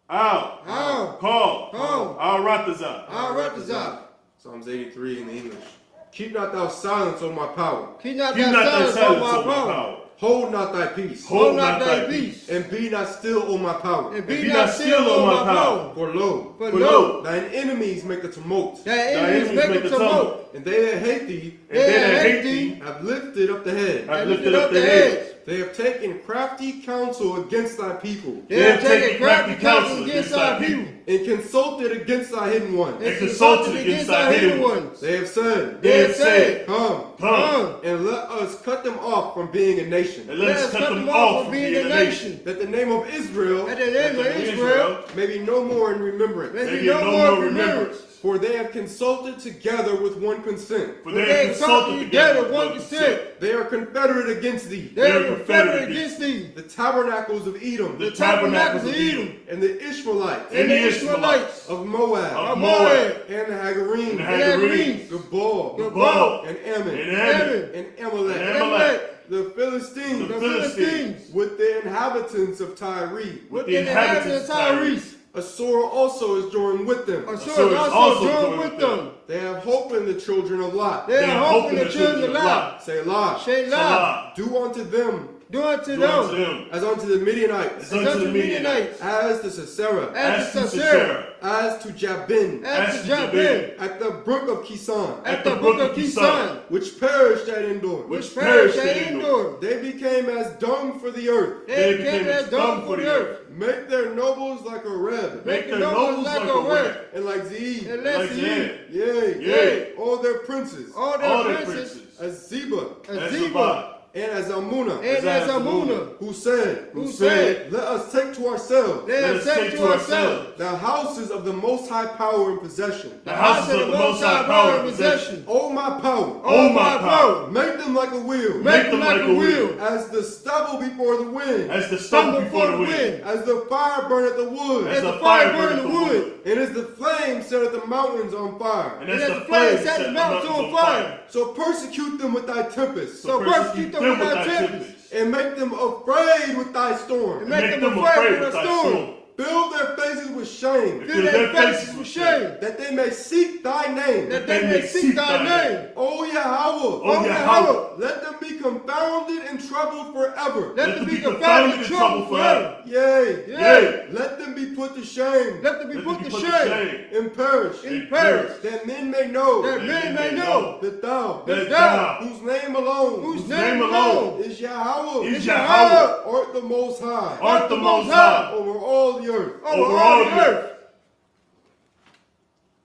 Al, Al, Call, Call, Al Ratazah. Aratazak, Psalms 83 in the English. Keep not thou silence, O my power. keep not Keep thy not thy silence, silence, O O my power, power. Hold not thy peace. hold not thy peace, And be not still, O my power. and be be not not still, still, O O my my power, For lo, for For lo, lo, thine enemies make a tumult, thy enemies make a tumult, and they that hate thee and they that hate thee have lifted up the head. have and lifted up their heads. They have taken crafty counsel against thy people, They have taken crafty counsel against thy people, and consulted against thy hidden ones. and consulted against thy hidden ones. They have said, They have said, Come, Come, and let us cut them off from being a nation, and let us cut them off from being a nation. that the name of Israel At the name of Israel, may be no more in remembrance. may Maybe be no more remembrance. For they have consulted together with one consent. For They they have have consulted together one consent. They are confederate against thee. They are confederate against thee. The tabernacles of Edom, the Tabernacles of Edom, and the Ishmaelites, and the Ishmaelites, of Moab, of Moab, and the Hagarenes, and the and Hagarenes, Gebal, Gebal, and Ammon, and Ammon, and Amalek, and Amalek, the Philistines, the the Philistines, Philistines, with the inhabitants of Tyre. with the the inhabitants inhabitants of of Tyre. Tyrese. Assur also is joined with them. Assur is also joined with them. They have hope in the children of Lot. They are hoping the children of Lot. Selah. Shelah, Salah, Do unto them do unto do unto them them, as unto the Midianites, as unto the Midianites, Midianites, as to Sisera, as to as to Sisera, Sisera, as to Jabin, as as to to Jabin, at the brook of Kison, at the brook of Kison, which perished at Endor. which perished perished at in Endor. Endor. They became as dung for the earth. They became as dung for the earth. Make their nobles like a Reb, Make their nobles like a web, and like Zeeb. And like let's see Zed, Yea, Yea. all their princes, all all their their princes, princes, as Zeba, as as Zeba, Zabad, and as Almunah, and as Amunah, who said, who said, Let us take to ourselves let us take to ourselves ourselves the houses of the Most High power and possession. the houses of the Most High power and possession. O my power, O my power, make them like a wheel, make them like a wheel, as the stubble before the wind, as the stubble before the wind, as the fire burneth the wood, as the fire burneth the wood, and as the flame setteth the mountains on fire. and as the flames set the mountains on fire. So persecute them with thy tempest, So persecute them with thy tempest, and make them afraid with thy storm. and make them afraid with a storm. Fill their faces with shame, Fill their faces with shame, that they may seek thy name. that they may seek thy name. O Yahweh, O Yahweh, let them be confounded and troubled forever. Let them be confounded and troubled forever. Yea, Yea, let them be put to shame Let them be put to shame and perish, and perish, that men may know that men may know that thou, that thou, whose name alone, whose name alone is Yahweh, is Yahweh, art the Most High, art the Most High, over all the earth. over all the earth.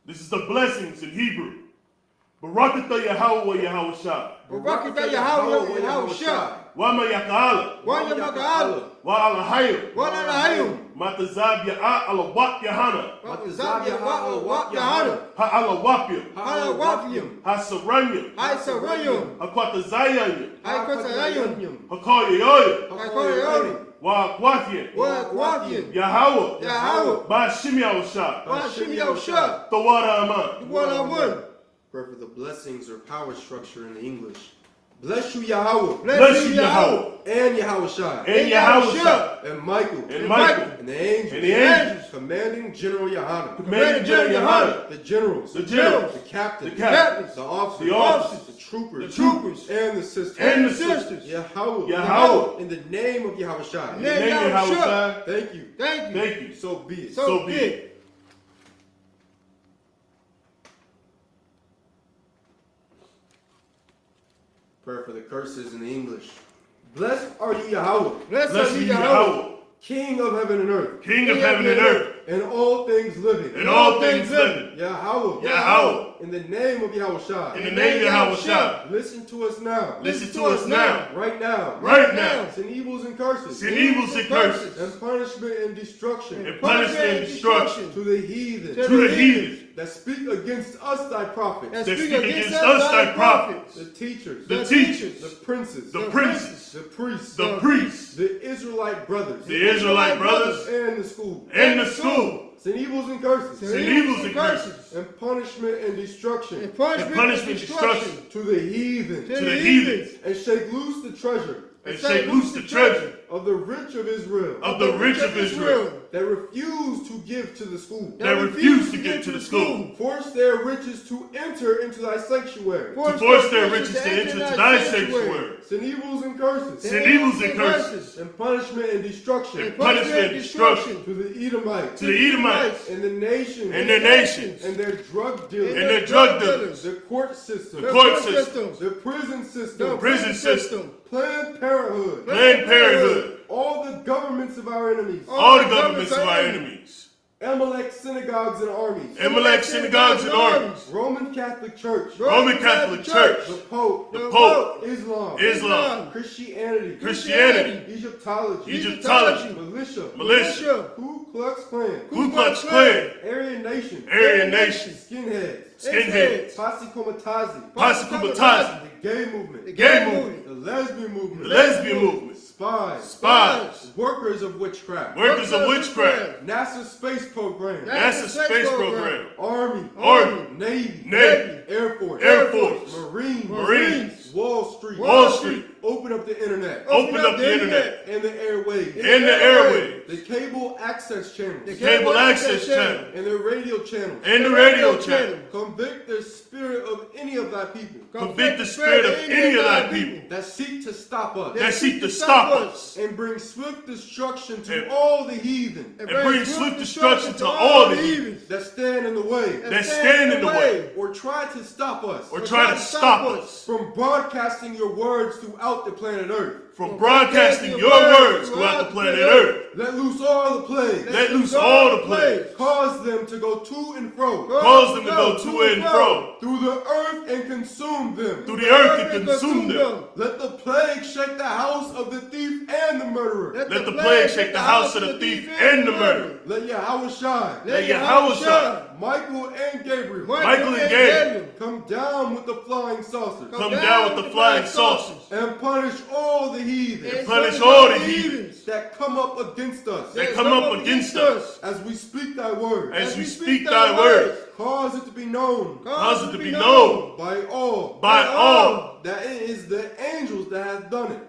This is the blessings in Hebrew. Barakatah Yahweh Yahweh Shah. Barakatah Yahweh Yahweh Shah. Wama Yaka'ala. Wa Yamaka'ala. Wa Alahayim. Wa Alahayim. Matazab Ya'a Alawak Yahana. Matazab Ya'a Yahana. Ha'alawapim. Ha'alawapim. Ha'saranyim. Ha'saranyim. Hakwatazayanyim. Ha'kwatazayanyim. Hakoyoyoyim. Ha'koyoyoyim. Wa Akwathian. Wa Akwathian. Yahweh. Yahweh. Ba Shimya Shah. Wa Shimya Shah. Tawara Aman. One on one. Pray for the blessings or power structure in the English. Bless you, Yahweh. Bless you, Yahweh. And Yahweh Shai. And Yahweh Shah. And Michael. And Michael. And the angels. And the angels. Commanding General Yahana. Commanding General Yahana. The generals. The generals. The captains. The captains. The officers. The officers. The troopers. The troopers. And the sisters. And the sisters. Yahweh. Yahweh. In the name of Yahweh Shai. In the name of Yahweh Shah. Thank you. Thank you. Thank you. So be it. So be it. Prayer for the curses in the English. Blessed are you, Yahweh. Bless you, Yahweh. King of heaven and earth. King of heaven and earth. And all things living. And all things living. Yahweh. Yahweh. In the name of Yahweh Shai. In the name of Yahweh Shah. Listen to us now. Listen to us now. Right now. Right now. Sin evils and curses. Sin evils and curses. And punishment and destruction. And punishment and destruction. To the heathen. To the heathen. That speak against us thy prophets. That speak against us thy prophets. The teachers. The teachers. The princes. The princes. The priests. The priests. The Israelite brothers. The Israelite brothers. And the school. And the school. Sin evils and curses. Sin evils and curses. And punishment and destruction. And punishment and destruction. To the heathen. To the heathens. And shake loose the treasure. And shake loose the treasure. Of the rich of Israel. Of the rich of Israel. That refuse to give to the school. That refuse to give to the school. Force their riches to enter into thy sanctuary. To force their riches to enter into thy sanctuary. Sin evils and curses. Sin evils and curses. And punishment and destruction. And punishment and destruction. To the Edomites. To the Edomites. And the nations. And their nations. And their drug dealers. And their drug dealers. The court system. The court system. The prison system. The prison system. Planned Parenthood. Planned Parenthood. All the governments of our enemies. All the governments of our enemies. Amalek synagogues and armies. Amalek synagogues and armies. Roman Catholic Church. Roman Catholic Church. The Pope. The Pope. Islam. Christianity. Egyptology. Militia. Ku Klux Klan. Ku Klux Klan. Aryan Nation. Skinheads. Posse Comitazi. Pasikumbatazi. The gay movement. The gay movement. The lesbian movement. The lesbian movement. Spies. Workers of witchcraft. Workers of witchcraft. NASA space program. NASA space program. Army. Navy. Air Force. Marines. Wall Street. Open up the internet. And the airwaves. The cable access channels. And the radio channels. Convict the spirit of any of thy people. That seek to stop us. And bring swift destruction to all the heathen. That stand in the way. Or try to stop us. From broadcasting your words throughout the planet Earth. From broadcasting your words throughout the planet Earth. Let loose all the plagues. Cause them to go to and fro. Through the earth and consume them. Let the plague shake the house of the thief and the murderer. Let Yahweh Shai. Michael and Gabriel. Come down with the flying saucers. And punish all the heathens. That come up against us. As we speak thy word. Cause it to be known. By all. That it is the angels that have done it.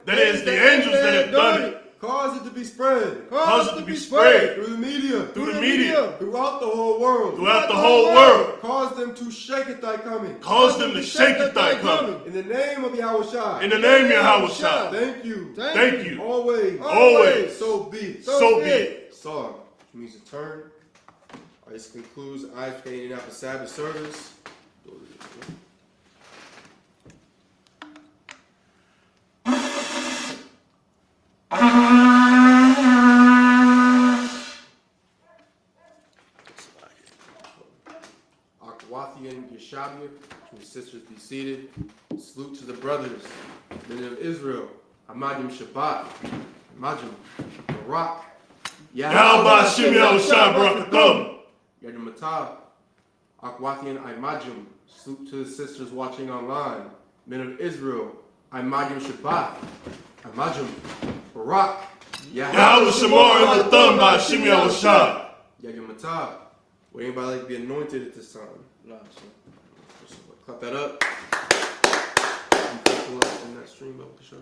Cause it to be spread. Cause it to be spread Through the media. through the media, Throughout the whole world. throughout the whole world. Cause them to shake at thy coming. Cause them to shake at thy coming. In the name of Yahushua. In the name of Yahushua. Thank you. Thank you. Always. Always. So be it. So be it. Song, which means to turn. All right, this concludes Isupk Indianapolis Sabbath service. Akwathian Yeshabia, to his sisters be seated. Salute to the brothers, men of Israel. Amadim Shabbat. Amadim Barak. Yahweh Shem Yahushua Barakatum. Yadim Matah. Akwathian Imajim. Salute to the sisters watching online. Men of Israel. Imajim Shabbat. Imajim Barak. Yahweh Shemar in the thumb by Shem Yahushua. Yadim Matah. Would anybody like to be anointed at this time? No, Clap that up. You clap in that stream up the show.